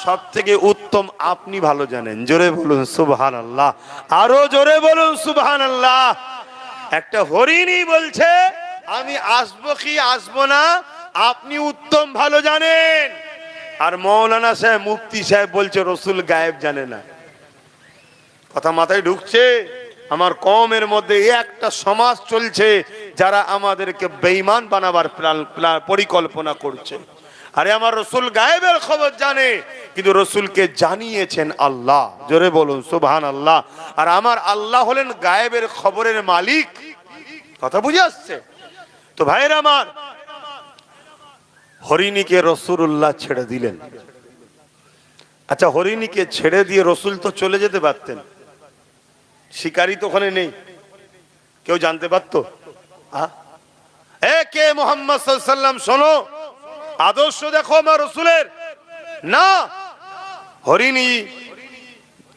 Speaker 1: সব থেকে উত্তম আপনি ভালো জানেন। জোরে বলুন সুবহানাল্লাহ, আরো জোরে বলুন সুবহানাল্লাহ। একটা হরিণী বলছে, আমি আসবো কি আসবো না আপনি উত্তম ভালো জানেন। আর মৌলানা সাহেব, মুফতি সাহেব বলছে রসুল গায়েব জানে না। কথা মাথায় ঢুকছে? আমার কওমের মধ্যে একটা সমাজ চলছে যারা আমাদেরকে বেঈমান বানাবার পরিকল্পনা করছে। আরে আমার রসুল গায়েবের খবর জানে, কিন্তু রসুলকে জানিয়েছেন আল্লাহ। জোরে বলুন সুবহানাল্লাহ। আর আমার আল্লাহ হলেন গায়েবের খবরের মালিক। কথা বুঝে আসছে তো ভাইরা আমার? হরিণীকে রাসূলুল্লাহ ছেড়ে দিলেন। আচ্ছা, হরিণীকে ছেড়ে দিয়ে রসুল তো চলে যেতে পারতেন, শিকারী তো ওখানে নেই, কেউ জানতে পারতো? কে মুহাম্মদ সাল্লাল্লাহু আলাইহি ওয়াসাল্লাম, শোনো, আদর্শ দেখো আমার রসুলের। না, হরিণী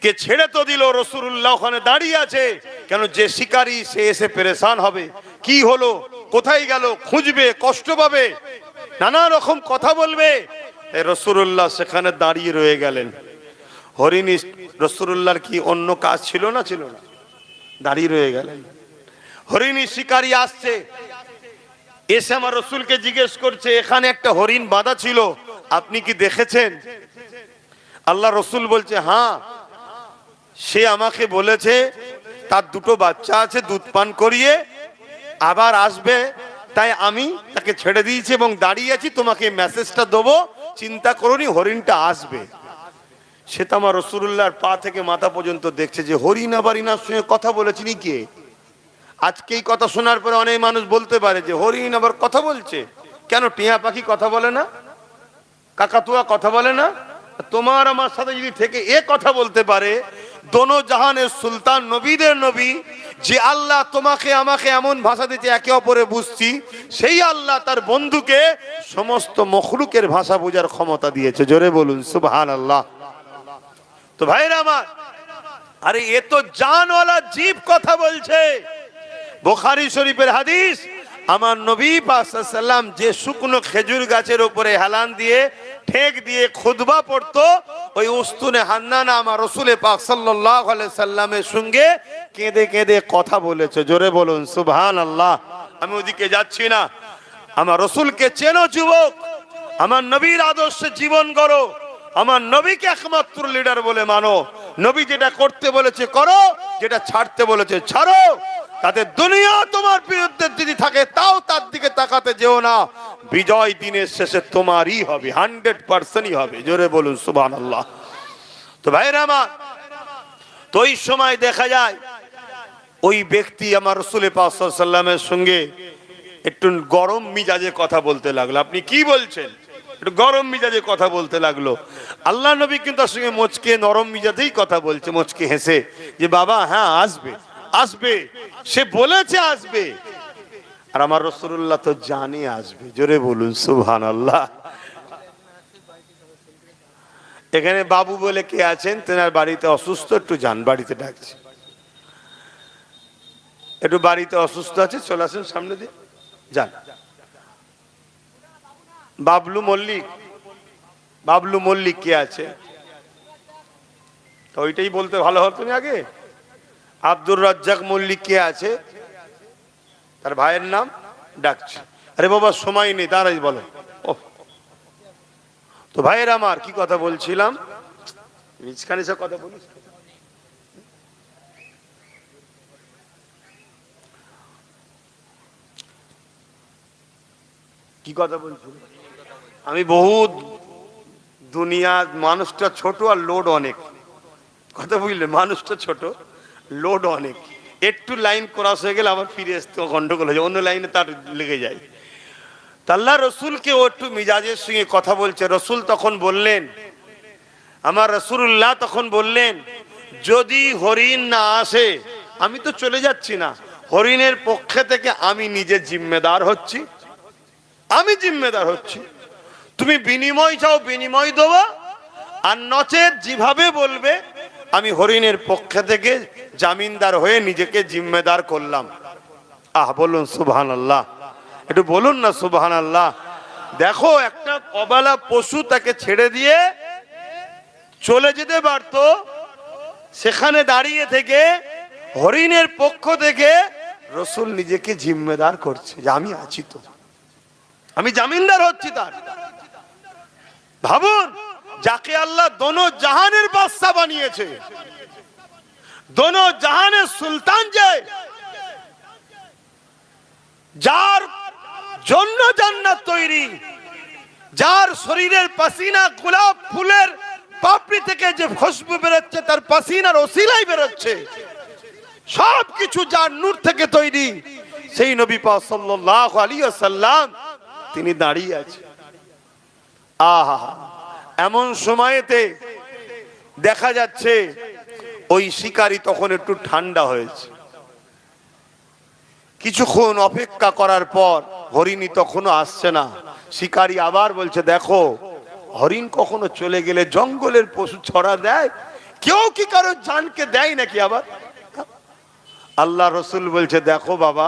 Speaker 1: কে ছেড়ে তো দিল, রাসূলুল্লাহ ওখানে দাঁড়িয়ে আছে। কেন? যে শিকারী সে এসে পেরেশান হবে, কি হলো, কোথায় গেল, খুঁজবে, কষ্ট পাবে, নানা রকম কথা বলবে। রাসূলুল্লাহ সেখানে দাঁড়িয়ে রয়ে গেলেন। হরিণী, রাসূলুল্লাহর কি অন্য কাজ ছিল না? ছিল না, দাঁড়িয়ে রয়ে গেলেন। হরিণী শিকারী আসছে, এসে আমার রসুলকে জিজ্ঞেস করছে, এখানে একটা হরিণ বাঁধা ছিল, আপনি কি দেখেছেন? আল্লাহ রসুল বলছে, হ্যাঁ, সে আমাকে বলেছে তার দুটো বাচ্চা আছে, দুধ পান করিয়ে আবার আসবে, তাই আমি তাকে ছেড়ে দিয়েছি এবং দাঁড়িয়ে আছি, তোমাকে মেসেজটা দেবো, চিন্তা করোনি, হরিণটা আসবে। সে তো আমার রাসূলুল্লাহর পা থেকে মাথা পর্যন্ত দেখছে যে হরিণ আবার ইনার সঙ্গে কথা বলেছিনি কে। আজকে এই কথা শোনার পরে অনেক মানুষ বলতে পারে যে হরিণ আবার কথা বলছে। কেন? টিয়া পাখি কথা বলে না? কাকাতুয়া কথা বলে না? তোমার আমার সাথে যদি থেকে এ কথা বলতে পারে, দোনো জাহানের সুলতান, নবীদের নবী, যে আল্লাহ তোমাকে আমাকে এমন ভাষা দিতে একে অপরে বুঝছি, সেই আল্লাহ তার বন্ধুকে সমস্ত মখলুকের ভাষা বোঝার ক্ষমতা দিয়েছে। জোরে বলুন সুবহানাল্লাহ। তো ভাইরা আমার, আরে এ তো জানওয়ালা জীব কথা বলছে। বুখারী শরীফের হাদিস, আমার নবী পাক সাল্লাল্লাহু আলাইহি ওয়াসাল্লাম যে শুকনো খেজুর গাছের উপরে হেলান দিয়ে ঠেক দিয়ে খুতবা পড়তো, ওই উস্তুনে হান্নানা আমার রাসূল পাক সাল্লাল্লাহু আলাইহি সাল্লামের সঙ্গে কেঁদে কেঁদে কথা বলেছে। জোরে বলুন সুবহানাল্লাহ। আমি ওদিকে যাচ্ছি না। আমার রাসূলকে চেনো যুবক, আমার নবীর আদর্শে জীবন গড়ো, আমার নবীকে একমাত্র লিডার বলে মানো। নবী যেটা করতে বলেছে করো, যেটা ছাড়তে বলেছে ছাড়ো। তাতে দুনিয়া তোমার বিরুদ্ধে যদি থাকে তাও তার দিকে তাকাতে যেও না। বিজয় দিনের শেষে তোমারই হবে, 100%ই হবে। জোরে বলুন সুবহানাল্লাহ। তো ভাইরা আমার, তো ওই সময় দেখা যায় ওই ব্যক্তি আমার রাসূল পাক সাল্লাল্লাহু আলাইহি ওয়াসাল্লামের সঙ্গে একটু গরম মিজাজে কথা বলতে লাগলো। আপনি কি বলছেন? একটু গরম মিজাজে কথা বলতে লাগলো। আল্লাহ নবী কিন্তু তার সঙ্গে মুচকে নরম মিজাজেই কথা বলছে, মুচকে হেসে, যে বাবা হ্যাঁ আসবে, আসবে, সে বলেছে আসবে। আর আমার রাসূলুল্লাহ তো জানে আসবে। জোরে বলুন সুবহানাল্লাহ। এখানে বাবু বলে কে আছেন, তেনার বাড়িতে অসুস্থ, একটু যান, বাড়িতে ডাকছে। একটু বাড়িতে অসুস্থ আছে, চলে আসেন সামনে দিয়ে যান। বাবলু মল্লিক, বাবলু মল্লিক কে আছে? তো ওইটাই বলতে ভালো হতো না আগে। আব্দুর রাজ্জাক মল্লিক কে আছে? তার ভাইয়ের নাম ডাকছে। আরে বাবা সময় নেই, তারাই বলো। তো ভাইয়ের আমার কি কথা বলছিলাম, মিজখানে সব কথা বলিস। কি কথা বলছিল? আমি বহুত দুনিয়া, মানুষটা ছোট আর লোড অনেক, কথা বুঝলে? মানুষটা ছোট, লোড অনেক। একটু লাইন ক্রস হয়ে গেলে আবার ফিরে আসতে গন্ডগোল হয়ে যায়, অন্য লাইনে তার লেগে যায়। আল্লাহ রসুলকে ও একটু মিজাজের সঙ্গে কথা বলছে। রসুল তখন বললেন, আমার রসুল্লাহ তখন বললেন, যদি হরিণ না আসে আমি তো চলে যাচ্ছি না, হরিণের পক্ষে থেকে আমি নিজে জিম্মেদার হচ্ছি, আমি জিম্মেদার হচ্ছি। তুমি বিনিময় চাও বিনিময় দেবো, আর নচেত যেভাবে বলবে আমি হরিণের পক্ষে থেকে জামিনদার হয়ে নিজেকে জিম্মেদার করলাম। আহ বলুন সুবহানাল্লাহ, একটু বলুন না সুবহানাল্লাহ। দেখো একটা অবলা পশু তাকে ছেড়ে দিয়ে চলে যেতে পারতো, সেখানে দাঁড়িয়ে থেকে হরিণের পক্ষ থেকে রসুল নিজেকে জিম্মেদার করছে যে আমি আছি, তো আমি জামিনদার হচ্ছি তার। ভাবুন, যাকে আল্লাহ দোনো জাহানের বাদশা বানিয়েছে, দোনো জাহানের সুলতান, যে যার জন্য জান্নাত তৈরি, যার শরীরের পাসিনা গোলাপ ফুলের পাপড়ি থেকে যে খুশবু বেরোচ্ছে তার পাসিনার ওসিলাই বেরোচ্ছে, সবকিছু যার নূর থেকে তৈরি, সেই নবী পাক সাল্লাল্লাহু আলাইহি ওয়াসাল্লাম তিনি দাঁড়িয়ে আছে। আহা, এমন সময়েতে দেখা যাচ্ছে ওই শিকারী তখন একটু ঠান্ডা হয়েছে। কিছুক্ষণ অপেক্ষা করার পর হরিণী তখনও আসছে না। শিকারী আবার বলছে, দেখো হরিণ কখনো চলে গেলে জঙ্গলের পশু ছড়া দেয়, কেউ কি কারো জানকে দেয় নাকি? আবার আল্লাহ রসুল বলছে, দেখো বাবা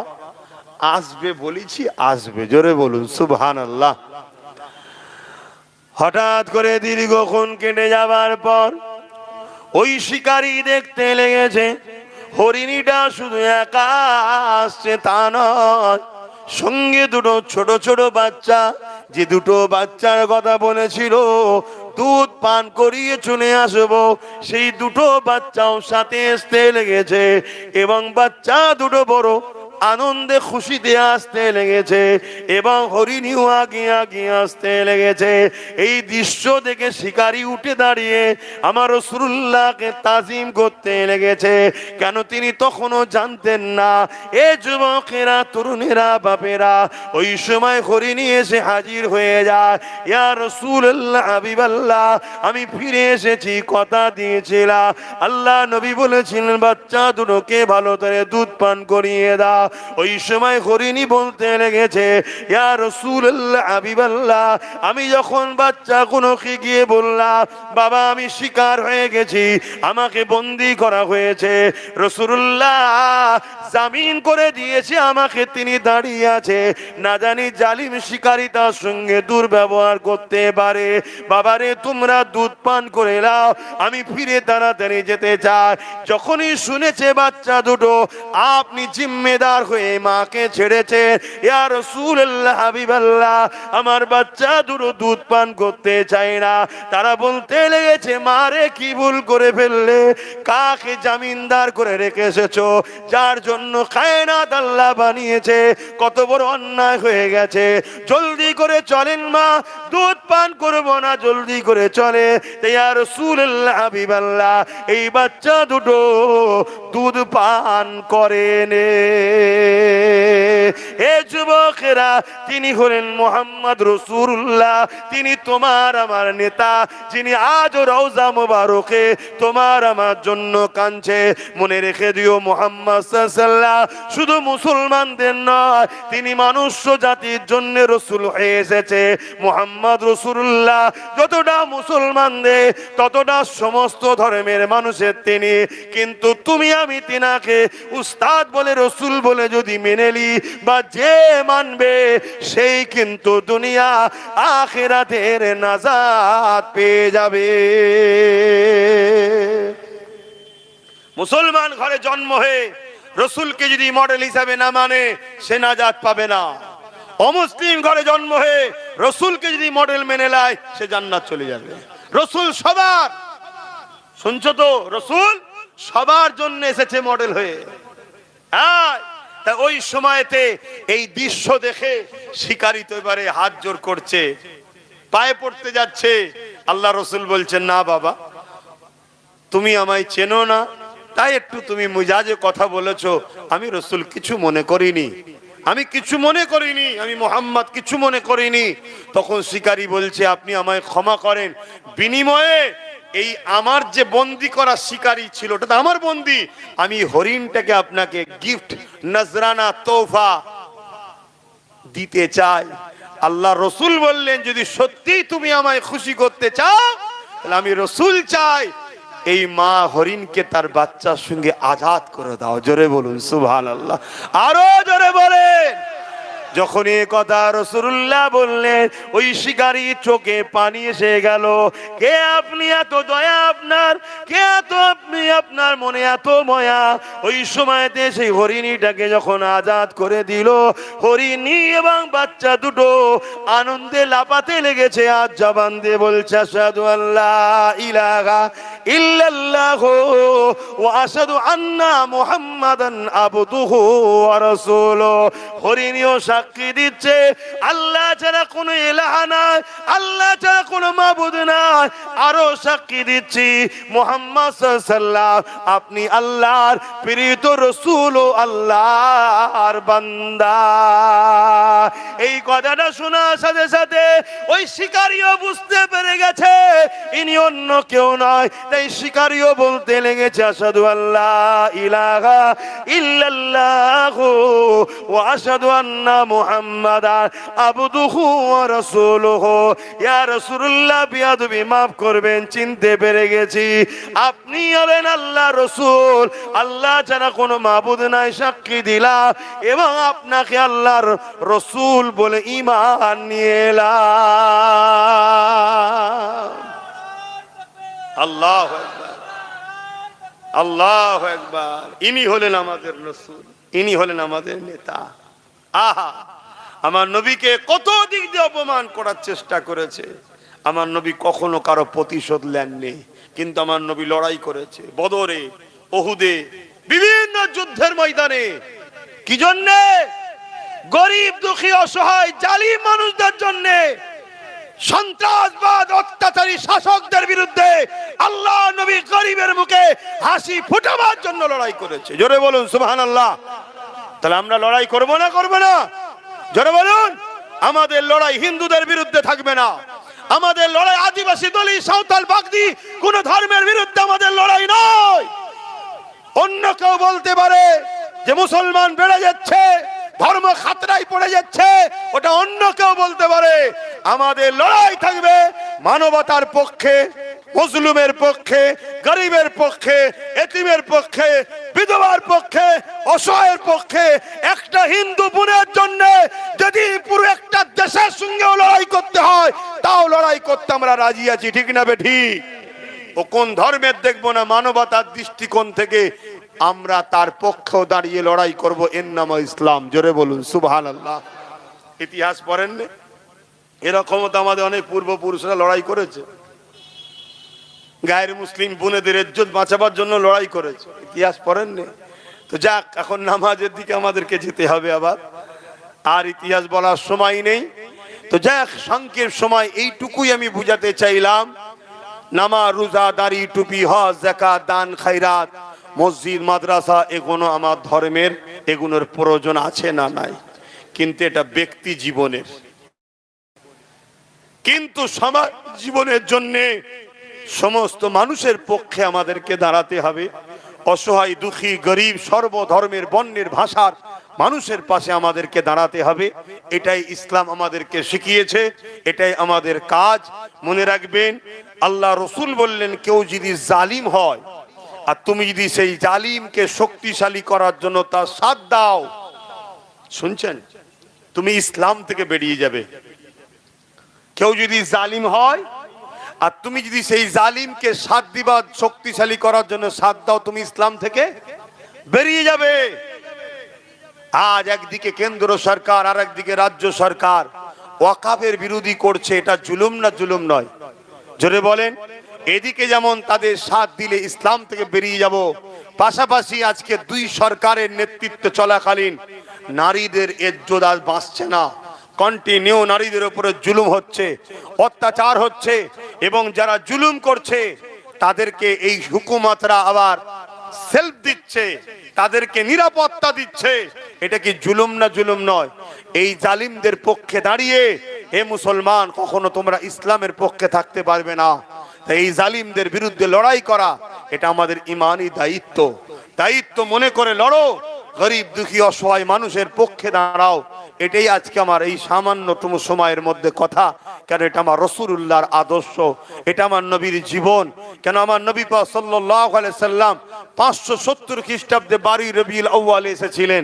Speaker 1: আসবে বলেছি, আসবে, জোরে বলুন সুবহানাল্লাহ। হঠাৎ করে দীর্ঘক্ষণ কেটে যাবার পর ওই শিকারী দেখতে লেগেছে হরিণীটা শুধু একা আসছে তা নয়, সঙ্গে দুটো ছোট ছোট বাচ্চা, যে দুটো বাচ্চার কথা বলেছিল দুধ পান করিয়ে চলে আসবো, সেই দুটো বাচ্চাও সাথে আসতে লেগেছে, এবং বাচ্চা দুটো বড় আনন্দে খুশিতে আসতে লেগেছে, এবং হরিণীও আগে আগে আসতে লেগেছে। এই দৃশ্য দেখে শিকারী উঠে দাঁড়িয়ে আমার রাসূলুল্লাহকে তাজিম করতে লেগেছে। কেন? তিনি তখনও জানতেন না, এ যুবকেরা, তরুণেরা, বাপেরা, ওই সময় হরিণী এসে হাজির হয়ে যায়। ইয়া রাসূলুল্লাহ, হাবিবাল্লাহ, আমি ফিরে এসেছি, কথা দিয়েছিলাম। আল্লাহ নবী বলেছিলেন বাচ্চা দুটোকে ভালো করে দুধ পান করিয়ে দাও। ওই সময় হরিণী বলতে লেগেছে, ইয়া রাসূলুল্লাহ, হাবিবাল্লাহ, আমি যখন বাচ্চা কোনকে গিয়ে বললাম বাবা আমি শিকার হয়ে গেছি, আমাকে বন্দী করা হয়েছে, রাসূলুল্লাহ জামিন করে দিয়েছে আমাকে, তিনি দাঁড়িয়ে আছে, না জানি জালিম শিকারী তার সঙ্গে দুর্ব্যবহার করতে পারে। বাবারে তোমরা দুধ পান করে নাও, আমি ফিরে তাড়াতাড়ি যেতে চাই। যখনই শুনেছে বাচ্চা দুটো আপনি জিম্মেদার হয়ে মাকে ছেড়েছে, ইয়া রাসূলুল্লাহ, হাবিবাল্লাহ, আমার বাচ্চা দুটো দুধ পান করতে চায় না। তারা বলতে লেগেছে, মারে কি ভুল করে ফেললে, কাকে জামিনদার করে রেখে এসেছো, যার জন্য কায়নাত আল্লাহ বানিয়েছে, কত বড় অন্যায় হয়ে গেছে, জলদি করে চলেন মা, দুধ পান করবো না, জলদি করে চলে। ইয়া রাসূলুল্লাহ, হাবিবাল্লাহ, এই বাচ্চা দুটো দুধ পান করে নে। এ যুবকেরা, তিনি হলেন মুহাম্মদ রাসূলুল্লাহ। তিনি তোমার আমার নেতা, যিনি আজ রওজা মুবারকে তোমার আমার জন্য কাঁদছে। মনে রেখে দিও মুহাম্মদ সাল্লাল্লাহু শুধু মুসলমানদের নয়, তিনি মানুষ্য জাতির জন্য রাসূল হয়ে এসেছে। মুহাম্মদ রাসূলুল্লাহ যতটা মুসলমানদের ততটা সমস্ত ধর্মের মানুষের তিনি। কিন্তু তুমি আমি তিনাকে উস্তাদ বলে রাসূল বলে যদি মেনে নি, বা যে মানবে সেই কিন্তু দুনিয়া আখিরাতের নাজাত পেয়ে যাবে। মুসলমান ঘরে জন্ম হয়ে রাসূলকে যদি মডেল হিসাবে না মানে সে নাজাত পাবে না। অমুসলিম ঘরে জন্ম হয়ে রাসূলকে যদি মডেল মেনে নেয় সে জান্নাত চলে যাবে। রাসূল সবার, শুনছো তো, রাসূল সবার জন্য এসেছে মডেল হয়ে। তা ওই সময়তে এই দৃশ্য দেখে শিকারী তো এবারে হাত জোর করছে, পায়ে পড়তে যাচ্ছে। আল্লাহ রাসূল বলছেন, না বাবা, তুমি আমায় চেনো না, তাই একটু তুমি মিজাজে কথা বলেছো। আমি রাসূল কিছু মনে করিনি, আমি কিছু মনে করিনি, আমি মুহাম্মদ কিছু মনে করিনি। তখন শিকারী বলছে, আপনি আমায় ক্ষমা করেন, বিনিময়ে এই আমার যে বন্দি করা শিকারী ছিল ওটা তো আমার বন্দি, আমি হরিণটাকে আপনাকে গিফট নজরানা তোহফা দিতে চাই। আল্লাহ রাসূল বললেন, যদি সত্যি তুমি আমায় খুশি করতে চাও তাহলে আমি রাসূল চাই এই মা হরিণকে তার বাচ্চার সঙ্গে আজাদ করে দাও। জোরে বলুন সুবহানাল্লাহ, আরো জোরে বলেন। যখন এই কথা রাসূলুল্লাহ বললেন, ওই শিকারী চোখে পানি এসে গেল। কে আপনি, এত দয়া আপনার, কে এত আপনি, আপনার মনে এত মায়া। ওই সময়তে সেই হরিণীটাকে যখন আজাদ করে দিল, হরিণী এবং বাচ্চা দুটো আনন্দে লাপাতে লেগেছে। আজ জবান দিয়ে বলছে, আশহাদু আল্লা ইলাহা ইল্লাল্লাহ ওয়া আশহাদু আন্না মুহাম্মাদান আবদুহু ওয়া রাসূলুহু। হরিণীও সাক্ষী দিচ্ছে আল্লাহ ছাড়া কোনো ইলাহা নাই, আল্লাহ ছাড়া কোনো মাবুদ নাই। আরো সাক্ষী দিচ্ছি মুহাম্মদ সাল্লাল্লাহু আলাইহি ওয়াসাল্লাম আপনি আল্লাহর প্রেরিত রাসূল ও আল্লাহর বান্দা। এই কথাটা শোনার সাথে সাথে ওই শিকারীও বুঝতে পেরে গেছে ইনি অন্য কেউ নয়। তাই শিকারীও বলতে লেগেছে, আশহাদু আল্লা ইলাহা ইল্লাল্লাহ ওয়া আশহাদু আন্না মুহাম্মাদান আবদুহু ওয়া রাসূলুহু। ইয়া রাসূলুল্লাহ, বিয়াদবি মাফ করবেন, চিনতে পেরে গেছি আপনি হলেন আল্লাহ রাসূল, আল্লাহ ছাড়া কোনো মাবুদ নাই সাক্ষী দিলাম, এবং আপনাকে আল্লাহর রাসূল বলে ঈমান নিয়ে এলাম। আল্লাহু আকবার, আল্লাহু আকবার। ইনি হলেন আমাদের রাসূল, ইনি হলেন আমাদের নেতা। আহা, আমার নবীকে কত দিক দিয়ে অপমান করার চেষ্টা করেছে। আমার নবী কখনো কারো প্রতিশোধ নেননি, কিন্তু আমার নবী লড়াই করেছে বদরে, উহুদে, বিভিন্ন যুদ্ধের ময়দানে। কি জন্য? গরিব দুঃখী অসহায় জালিম মানুষদের জন্য, সন্ত্রাসবাদ অত্যাচারী শাসকদের বিরুদ্ধে আল্লাহ নবী গরিবের মুখে হাসি ফোটাবার জন্য লড়াই করেছে। জোরে বলুন সুবহানাল্লাহ। তাহলে আমরা লড়াই করব না, করব না? জোরে বলুন। আমাদের লড়াই হিন্দুদের বিরুদ্ধে থাকবে না, আমাদের লড়াই আদিবাসী, দলি, সাঁওতাল, বাগদি কোন ধর্মের বিরুদ্ধে আমাদের লড়াই নয়। অন্য কেউ বলতে পারে যে মুসলমান বেড়ে যাচ্ছে, ধর্ম খাতরায় পড়ে যাচ্ছে, ওটা অন্য কেউ বলতে পারে। আমাদের লড়াই থাকবে মানবতার পক্ষে, মজলুমের পক্ষে, গরিবের পক্ষে, এতিমের পক্ষে, বিধবার পক্ষে, অসহায়ের পক্ষে। একটা হিন্দু বোনের জন্য যদি পুরো একটা দেশের সঙ্গেও লড়াই করতে হয়, তাও লড়াই করতে আমরা রাজি আছি। ঠিক না বেঠিক? ও কোন ধর্মের দেখবো না, মানবতার দৃষ্টিকোণ থেকে আমরা তার পক্ষেও দাঁড়িয়ে লড়াই করব। এর নাম ইসলাম। জোরে বলুন সুবহানাল্লাহ। ইতিহাস পড়েন না? এরকম তো আমাদের অনেক পূর্বপুরুষরা লড়াই করেছে, গায়ের মুসলিম বোনেদের ইজ্জত বাঁচাবার জন্য লড়াই করেছে। ইতিহাস পড়েন না? তো যাক, এখন নামাজের দিকে আমাদেরকে যেতে হবে আবার, আর ইতিহাস বলার সময় নেই। তো যাক, সংক্ষেপ সময় এইটুকুই আমি বুঝাতে চাইলাম। নামাজ, রোজা, দাড়ি, টুপি, হজ, যাকাত, দান, খায়রাত, মসজিদ, মাদ্রাসা, এগুলো আমার ধর্মের, এগুলোর প্রয়োজন আছে না নাই? কিন্তু এটা ব্যক্তি জীবনের। কিন্তু সমাজ জীবনের জন্য সমস্ত মানুষের পক্ষে আমাদেরকে দাঁড়াতে হবে। অসহায়, দুঃখী, গরিব, সর্বধর্মের, বর্ণের, ভাষার মানুষের পাশে আমাদেরকে দাঁড়াতে হবে। এটাই ইসলাম আমাদেরকে শিখিয়েছে, এটাই আমাদের কাজ। মনে রাখবেন, আল্লাহ রসুল বললেন, কেউ যদি জালিম হয় আর তুমি যদি সেই জালিমকে শক্তিশালী করার জন্য তার সাথ দাও, শুনছেন, তুমি ইসলাম থেকে বেরিয়ে যাবে। কেউ যদি জালিম হয় আর তুমি যদি সেই জালিমকে সাথ দিবা, শক্তিশালী করার জন্য সাথ দাও, তুমি ইসলাম থেকে বেরিয়ে যাবে। আজ একদিকে কেন্দ্র সরকার আর একদিকে রাজ্য সরকার ওয়াকাফের বিরোধী করছে, এটা জুলুম না জুলুম নয়? জোরে বলেন। এদিকে যেমন তাদের সাথ দিলে ইসলাম থেকে বেরিয়ে যাব, পাশাপাশি আজকে দুই সরকারের নেতৃত্ব চলাকালীন নারীদের ইজ্জত আজ বাঁচছে না। কন্টিনিউ নারীদের উপরে জুলুম হচ্ছে, অত্যাচার হচ্ছে, এবং যারা জুলুম করছে তাদেরকে এই হুকুমতরা আবার সেলফ দিচ্ছে, তাদেরকে নিরাপত্তা দিচ্ছে। এটা কি জুলুম না জুলুম নয়? এই জালিমদের পক্ষে দাঁড়িয়ে হে মুসলমান, কখনো তোমরা ইসলামের পক্ষে থাকতে পারবে না। তাই এই জালিমদের বিরুদ্ধে লড়াই করা এটা আমাদের ইমানি দায়িত্ব। দায়িত্ব মনে করে লড়ো, গরিব, দুঃখী, অসহায় মানুষের পক্ষে দাঁড়াও। এটাই আজকে আমার এই সামান্যতম সময়ের মধ্যে কথা। কেন এটা আমার রাসূলুল্লাহর আদর্শ, এটা আমার নবীর জীবন। কেন আমার নবী পাক সাল্লাল্লাহু আলাইহি সাল্লাম 570 খ্রিস্টাব্দে 12 রবিউল আউয়ালে এসেছিলেন,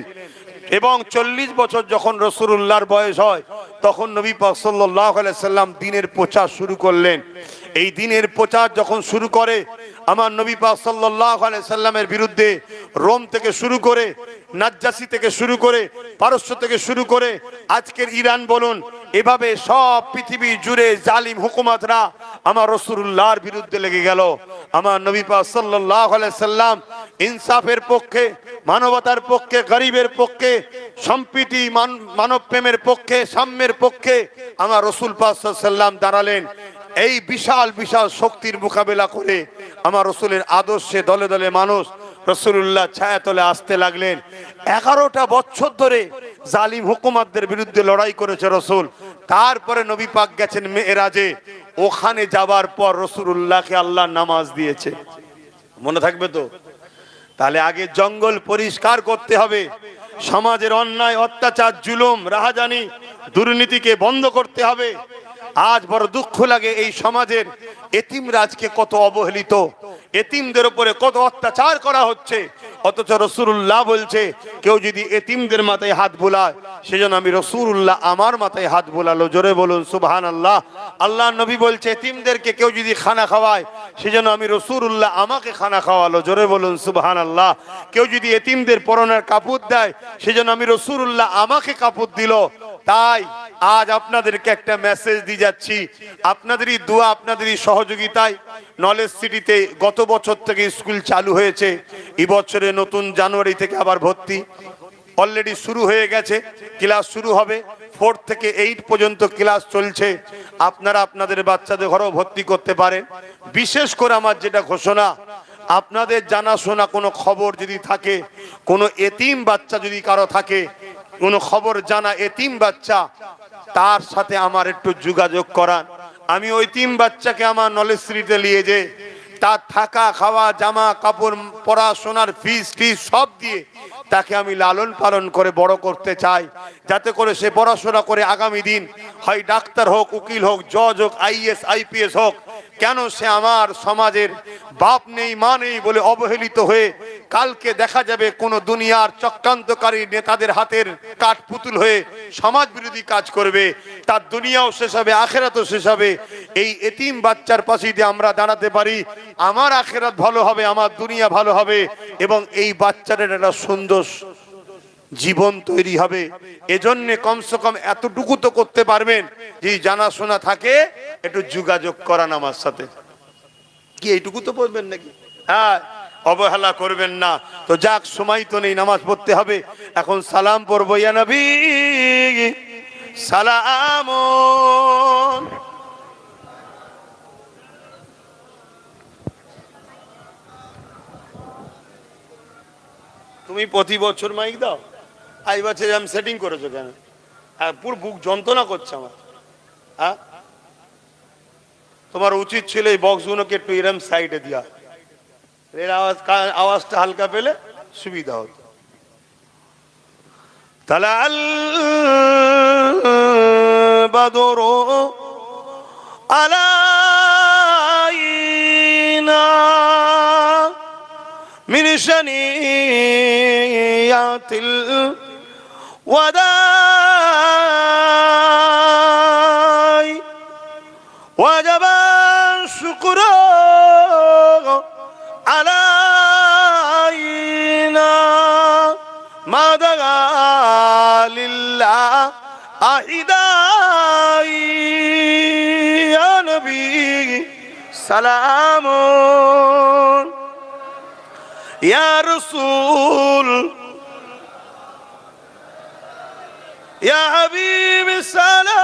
Speaker 1: এবং 40 বছর যখন রাসূলুল্লাহর বয়স হয় তখন নবী পাক সাল্লাল্লাহু আলাইহি সাল্লাম দ্বীনের প্রচার শুরু করলেন। এই দ্বীনের প্রচার যখন শুরু করে, আমার নবী পাক সাল্লাল্লাহু আলাইহি সাল্লামের বিরুদ্ধে রোম থেকে শুরু করে, নাজ্জাসী থেকে শুরু করে, পারস্য থেকে শুরু করে আজকের ইরান বলুন, এভাবে সব পৃথিবী জুড়ে জালিম হুকুমতরা আমার রাসূলুল্লাহর বিরুদ্ধে লেগে গেল। আমার নবী পাক সাল্লাল্লাহু আলাইহি সাল্লাম ইনসাফের পক্ষে, মানবতার পক্ষে, গরিবের পক্ষে, সম্প্রীতি, মানব প্রেমের পক্ষে, সাম্যের পক্ষে আমার রাসূল পাক সাল্লাল্লাহু আলাইহি সাল্লাম দাঁড়ালেন। এই বিশাল বিশাল শক্তির মোকাবেলা করে আমার রাসূলের আদর্শে দলে দলে মানুষ রাসূলুল্লাহ ছায়াতলে আসতে লাগলেন। 11টা বছর ধরে জালিম হুকুমতদের বিরুদ্ধে লড়াই করেছে রাসূল। তারপরে নবী পাক গেছেন মেরাজে, ওখানে যাবার পর রাসূলুল্লাহকে আল্লাহ নামাজ দিয়েছে। মনে থাকবে তো? তাহলে আগে জঙ্গল পরিষ্কার করতে হবে, সমাজের অন্যায়, অত্যাচার, জুলুম, রাহাজানি, দুর্নীতিকে বন্ধ করতে হবে। আজ বড় দুঃখ লাগে, এই সমাজের এতিমরা আজকে কত অবহেলিত, এতিমদের উপরে কত অত্যাচার করা হচ্ছে। অথচ রাসূলুল্লাহ বলছে, কেউ যদি এতিমদের মাথায় হাত বুলায়, সেজন্য আমি রাসূলুল্লাহ আমার মাথায় হাত বুলালো। জোরে বলুন সুবহানাল্লাহ। আল্লাহ নবী বলছে, এতিমদেরকে কেউ যদি খানা খাওয়ায়, সেজন্য আমি রাসূলুল্লাহ আমাকে খানা খাওয়ালো। জোরে বলুন সুবহানাল্লাহ। কেউ যদি এতিমদের পরনের কাপড় দেয়, সেজন্য আমি রাসূলুল্লাহ আমাকে কাপড় দিল। তাই আজ আপনাদেরকে একটা মেসেজ দিয়ে যাচ্ছি, আপনাদেরই দোয়া, আপনাদেরই সহযোগিতায় নলেজ সিটিতে গত বছর থেকে স্কুল চালু হয়েছে। এই বছরে নতুন জানুয়ারি থেকে আবার ভর্তি অলরেডি শুরু হয়ে গেছে, ক্লাস শুরু হবে। 4 থেকে 8 পর্যন্ত ক্লাস চলছে। আপনারা আপনাদের বাচ্চাদের ঘরেও ভর্তি করতে পারেন। বিশেষ করে আমার যেটা ঘোষণা, আপনাদের জানাশোনা কোনো খবর যদি থাকে, কোনো এতিম বাচ্চা যদি কারো থাকে, কোনো খবর জানা এতিম বাচ্চা, তার সাথে আমার একটু যোগাযোগ করান। আমি ওই এতিম বাচ্চাকে আমার নলেজ সিটিতে নিয়ে যে তার থাকা, খাওয়া, জামা কাপড়, পড়াশোনার ফিস সব দিয়ে তাকে আমি লালন পালন করে বড় করতে চাই, যাতে করে সে পড়াশোনা করে আগামী দিন হয় ডাক্তার হোক, উকিল হোক, জজ হোক, আইএস আইপিএস হোক। কেন সে আমার সমাজের বাপ নেই, মা নেই বলে অবহেলিত হয়ে কালকে দেখা যাবে কোন দুনিয়ার চক্রান্তকারী নেতাদের হাতের কাঠ পুতুল হয়ে সমাজ বিরোধী কাজ করবে, তার দুনিয়াও শেষ হবে, আখেরাতও শেষ হবে। এই এতিম বাচ্চার পাশে যদি আমরা দাঁড়াতে পারি, আমার আখেরাত ভালো হবে, আমার দুনিয়া ভালো হবে, এবং এই বাচ্চাদের একটা সুন্দর জীবন তৈরি হবে। এজন্য কমসে কম এতটুকু তো করতে পারবেন, যে জানাশোনা থাকে একটু যোগাযোগ করান আমার সাথে। কি এইটুকু তো বলবেন নাকি? হ্যাঁ, অবহেলা করবেন না। তো যাক, সময় তো নেই, নামাজ পড়তে হবে। এখন সালাম পড়বো। ইয়া নবী সালাম। তুমি প্রতি বছর মাইক দাও, এই বছর আমি সেটিং করেছো কেন? পুরো বুক যন্ত্রণা করছে আমার। হ্যাঁ, তোমার উচিত ছিল এই বক্সগুলোকে একটু এরম সাইডে দিয়া, এর আওয়াজটা হালকা পেলে সুবিধা হতো। তালাল বাদরু আলাইনা মিন শানিয়াতিল ওয়াদাই ওয়াজাবা শুকরু আলাইনা মা দাগা লিল্লাহ আহিদাই ইয়া নবী সালামুন ইয়া রাসূল ইয়া হাবিবি সালাম।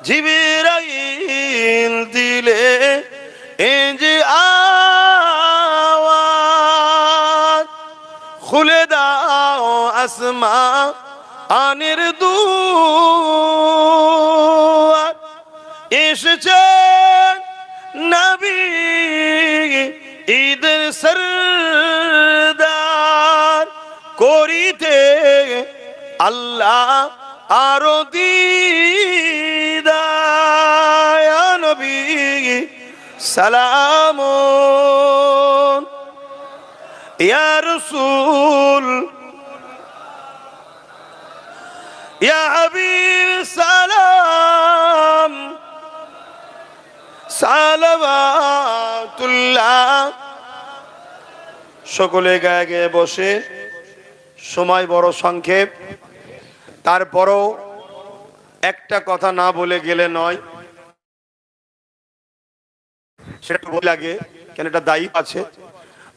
Speaker 1: জিবরাইল দিলে যে আওয়াজ, খুলে দাও আসমা আনির দুয়ার, এসেছে নবী ঈদের সরদার, করিতে আল্লাহ আরো দিদার, ইয়া নবী সালামুন ইয়া রাসূল ইয়া হাবিব সালাম সালাওয়াতুল্লাহ। সকলে গায়ে গায়ে বসে, সময় বড় সংক্ষেপ, তারপরও একটা কথা না বলে গেলে নয়, সেটা বলে লাগে কেন, এটা দায়িত্ব আছে।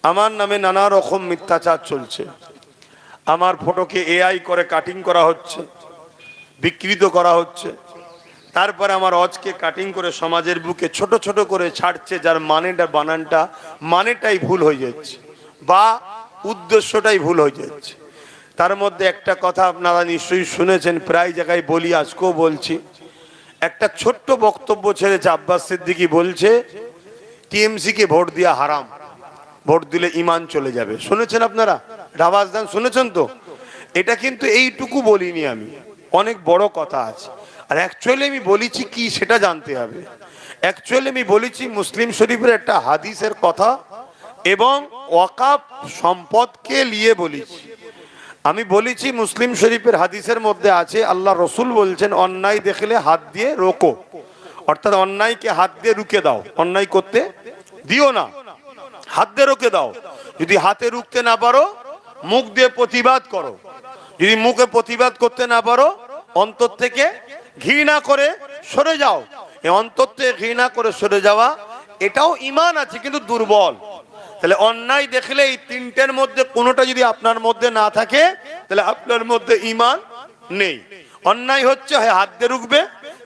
Speaker 1: আমার নামে নানা রকম মিথ্যাচার চলছে, আমার ফটোকে এআই করে কাটিং করা হচ্ছে, বিকৃত করা হচ্ছে, তারপরে আমার অজকে কাটিং করে সমাজের বুকে ছোট ছোট করে ছাড়ছে, যার মানেটা বানানটা মানেটাই ভুল হয়ে যাচ্ছে বা উদ্দেশ্যটাই ভুল হয়ে যাচ্ছে। তার মধ্যে একটা কথা আপনারা নিশ্চয়ই শুনেছেন, প্রায় জায়গায় বলি, আজকেও বলছি। একটা ছোট্ট বক্তব্য ছেড়েছে আব্বাস সিদ্দিকী, বলছে টিএমসি কে ভোট দেওয়া হারাম, ভোট দিলে ইমান চলে যাবে। শুনেছেন আপনারা? আওয়াজ দেন, শুনেছেন তো? এটা কিন্তু এইটুকু বলিনি আমি, অনেক বড় কথা আছে। আর অ্যাকচুয়ালি আমি বলেছি কি সেটা জানতে হবে। অ্যাকচুয়ালি আমি বলেছি মুসলিম শরীফের একটা হাদিসের কথা এবং ওয়াকাফ সম্পদকে নিয়ে বলেছি। আমি বলেছি মুসলিম শরীফের হাদিসের মধ্যে আছে, আল্লাহ রসুল বলছেন অন্যায় দেখলে হাত দিয়ে রোকো, অর্থাৎ অন্যায়কে হাত দিয়ে রুখে দাও, অন্যায় করতে দিও না, হাত দিয়ে রুখে দাও। যদি হাতে রুখতে না পারো মুখ দিয়ে প্রতিবাদ করো, যদি মুখে প্রতিবাদ করতে না পারো অন্তর থেকে ঘৃণা করে সরে যাও। এই অন্তর থেকে ঘৃণা করে সরে যাওয়া এটাও ঈমান আছে, কিন্তু দুর্বল। তাহলে অন্যায় দেখলে এই তিনটের মধ্যে কোনোটা যদি আপনার মধ্যে না থাকে তাহলে আপনার মধ্যে ঈমান নেই। অন্যায় হচ্ছে হয় হাত দিয়ে রুখবে,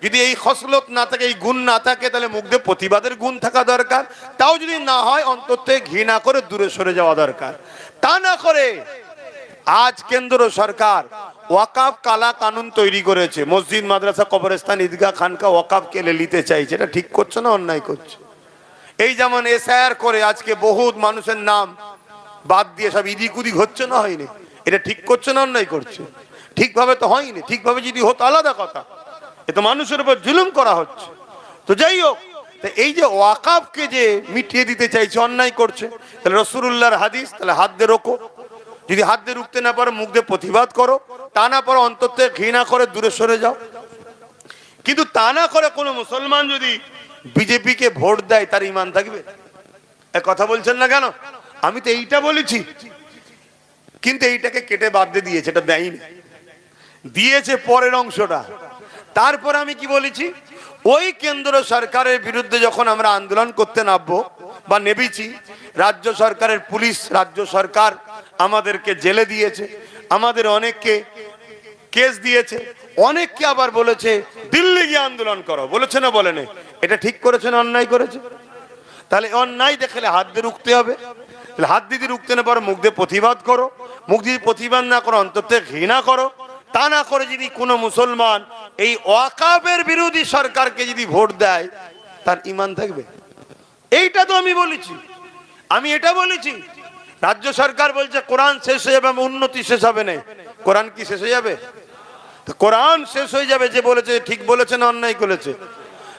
Speaker 1: যদি এই খসলত না থাকে, এই গুণ না থাকে, তাহলে মুখ দিয়ে প্রতিবাদের গুণ থাকা দরকার। তাও যদি না হয় অন্তর থেকে ঘৃণা করে দূরে সরে যাওয়া দরকার। তা না করে আজ কেন্দ্র সরকার ওয়াকাফ কালা কানুন তৈরি করেছে, মসজিদ মাদ্রাসা কবরস্থান ঈদগাহ খানকা ওয়াকাফ কেলে নিতে চাইছে। এটা ঠিক করছে না অন্যায় করছে? এই যেমন এসআইআর করে আজকে বহুত মানুষের নাম বাদ দিয়ে সব ইদিক উদিক হচ্ছে না, হয়নি? এটা ঠিক করছে না অন্যায় করছে? ঠিকভাবে তো হয়নি, ঠিকভাবে যদি হতো আলাদা কথা, এ তো মানুষের উপর জুলুম করা হচ্ছে। তো যাই হোক, এই যে ওয়াকাফকে যে মিটিয়ে দিতে চাইছে, অন্যায় করছে, তাহলে রাসূলুল্লাহর হাদিস, তাহলে হাত দিয়ে রোকো, যদি হাত দিয়ে রুখতে না পারো মুখ দিয়ে প্রতিবাদ করো, তা না পারো অন্তর থেকে ঘৃণা করে দূরে সরে যাও। কিন্তু তা না করে কোনো মুসলমান যদি বিজেপিকে ভোট দেয় তার ঈমান থাকবে? এ কথা বলছেন না কেন? আমি তো এইটা বলেছি, কিন্তু এইটাকে কেটে বাদ দিয়ে দিয়েছে, এটা দেয়নি, দিয়েছে পরের অংশটা। তারপর আমি কি বলেছি, ওই কেন্দ্র সরকারের বিরুদ্ধে যখন আমরা আন্দোলন করতে নামবো বা নেবেছি, রাজ্য সরকারের পুলিশ, রাজ্য সরকার আমাদেরকে জেলে দিয়েছে, আমাদের অনেককে কেস দিয়েছে, অনেককে আবার বলেছে দিল্লি গিয়ে আন্দোলন করো, বলেছে না বলেনি? এটা ঠিক করেছে না অন্যায় করেছে? তাহলে অন্যায় দেখলে হাত দিয়ে রুখতে হবে। তাহলে হাত দিয়ে রুখতে না পারো, মুখ দিয়ে প্রতিবাদ করো। মুখ দিয়ে প্রতিবাদ না করো, অন্তর থেকে ঘৃণা করো। তা না করে যদি কোনো মুসলমান এই ওয়াকাফের বিরোধী সরকারকে যদি ভোট দেয়, তার ঈমান থাকবে? এইটা তো আমি বলেছি, আমি এটা বলেছি। রাজ্য সরকার বলছে কোরআন শেষ হয়ে যাবে, উন্নতি শেষ হবে না। কোরআন কি শেষ হয়ে যাবে? কোরআন শেষ হয়ে যাবে। যে বলেছে ঠিক বলেছে না অন্যায় করেছে,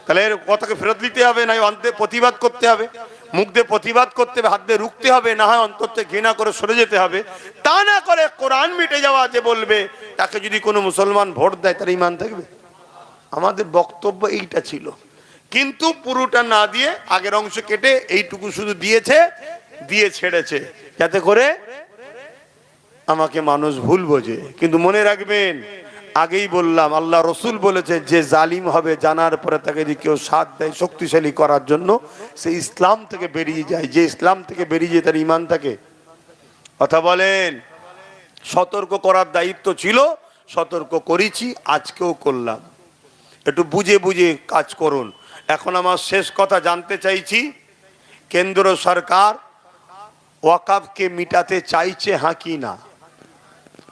Speaker 1: তাহলে এর কথাকে ফেরত দিতে হবে, না অন্তে প্রতিবাদ করতে হবে। মুখ দিয়ে প্রতিবাদ করতে হবে, হাত দিয়ে রুখতে হবে, না হয় অন্তর থেকে ঘৃণা করে সরে যেতে হবে। তা না করে কোরআন মিটে যাওয়া যে বলবে, তাকে যদি কোনো মুসলমান ভোট দেয়, তার ঈমান থাকবে? আমাদের বক্তব্য এইটা ছিল, কিন্তু পুরোটা না দিয়ে আগের অংশ কেটে এইটুকু শুধু দিয়েছে, দিয়ে ছেড়েছে, যাতে করে আমাকে মানুষ ভুল বোঝে। কিন্তু মনে রাখবেন, আগেই বললাম, আল্লাহ রসুল বলেছে যে জালিম হবে জানার পরে তাকে যদি কেউ সাথ দেয় শক্তিশালী করার জন্য, সে ইসলাম থেকে বেরিয়ে যায়। যে ইসলাম থেকে বেরিয়ে যায় তার ঈমান থাকে। কথা বলেন। সতর্ক করার দায়িত্ব ছিল, সতর্ক করেছি, আজকেও করলাম। একটু বুঝে বুঝে কাজ করুন। এখন আমার শেষ কথা জানতে চাইছি, কেন্দ্র সরকার ওয়াকাফকে মিটাতে চাইছে হ্যাঁ কি না?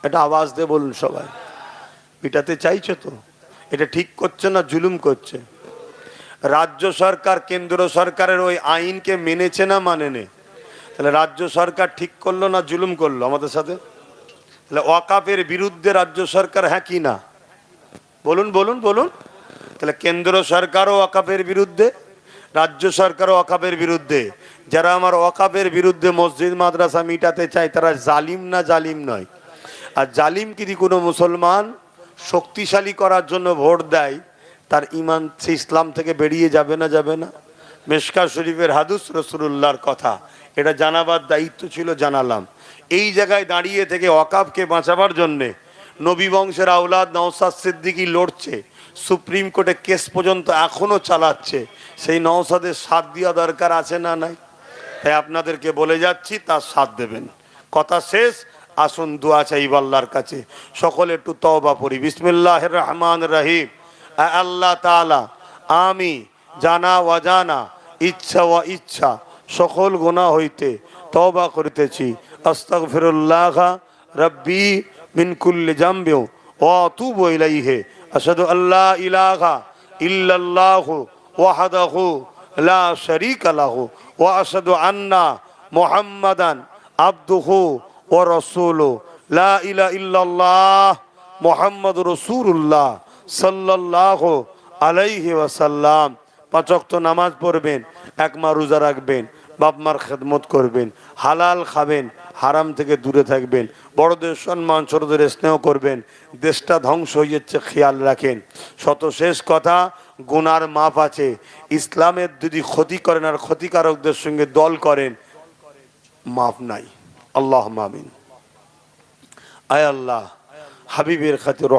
Speaker 1: এটা আওয়াজ দিয়ে বলুন সবাই। মিটাতে চাইছে তো? এটা ঠিক করছে না জুলুম করছে? রাজ্য সরকার কেন্দ্র সরকারের ওই আইনকে মেনেছে না মানেনি? তাহলে রাজ্য সরকার ঠিক করলো না জুলুম করলো আমাদের সাথে? তাহলে ওয়াকাফের বিরুদ্ধে রাজ্য সরকার হ্যাঁ কি না? বলুন বলুন বলুন। তাহলে কেন্দ্র সরকারও ওয়াকাফের বিরুদ্ধে, রাজ্য সরকারও ওয়াকাফের বিরুদ্ধে। যারা আমার ওয়াকাফের বিরুদ্ধে মসজিদ মাদ্রাসা মিটাতে চায়, তারা জালিম না জালিম নয়? আর জালিম যদি কোনো মুসলমান শক্তিশালী করার জন্য ভোট দেয়, তার ঈমান সে ইসলাম থেকে বেরিয়ে যাবে না যাবে না? মিশকাত শরীফের হাদিস, রাসূলুল্লাহর কথা, এটা জানাবার দায়িত্ব ছিল, জানালাম। এই জায়গায় দাঁড়িয়ে থেকে ওয়াকাফকে বাঁচাবার জন্যে নবী বংশের আওলাদ নওশাদ সিদ্দিকী লড়ছে, সুপ্রিম কোর্টে কেস পর্যন্ত এখনো চালাচ্ছে। সেই নওশাদের সাথ দেওয়া দরকার আছে না নাই? তাই আপনাদেরকে বলে যাচ্ছি, তার সাথ দেবেন। কথা শেষ। আসুন দোয়া চাইব আল্লাহর কাছে। সকলে একটু তওবা পড়ি। বিসমিল্লাহির রহমানির রহিম। আল্লাহ তাআলা, আমি জানা অজানা, ইচ্ছা ও ইচ্ছা সকল গুনাহ হইতে তওবা করিতেছি। আস্তাগফিরুল্লাহ রব্বি মিন কুল্লি যামবি ওয়া আতুবু ইলাইহি। আশহাদু আল্লা ইলাহা ইল্লাল্লাহু ওয়াহদাহু লা শারীকা লাহু ওয়া আশহাদু আন্না মুহাম্মাদান আবদুহু ও রাসূলু। লা ইলাহা ইল্লাল্লাহ মুহাম্মাদুর রাসূলুল্লাহ সাল্লাল্লাহু আলাইহি ওয়াসাল্লাম। 5 ওয়াক্ত নামাজ পড়বেন, এক মাস রোজা রাখবেন, বাপ মার খেদমত করবেন, হালাল খাবেন, হারাম থেকে দূরে থাকবেন, বড়দের সম্মান ছোটদের স্নেহ করবেন। দেশটা ধ্বংস হয়ে যাচ্ছে, খেয়াল রাখেন। শত শেষ কথা, গুনার মাপ আছে। ইসলামের যদি ক্ষতি করেন আর ক্ষতিকারকদের সঙ্গে দল করেন, মাপ নাই। আল্লাহুম্মা আমিন। আয় আল্লাহ, হাবিবের খাতির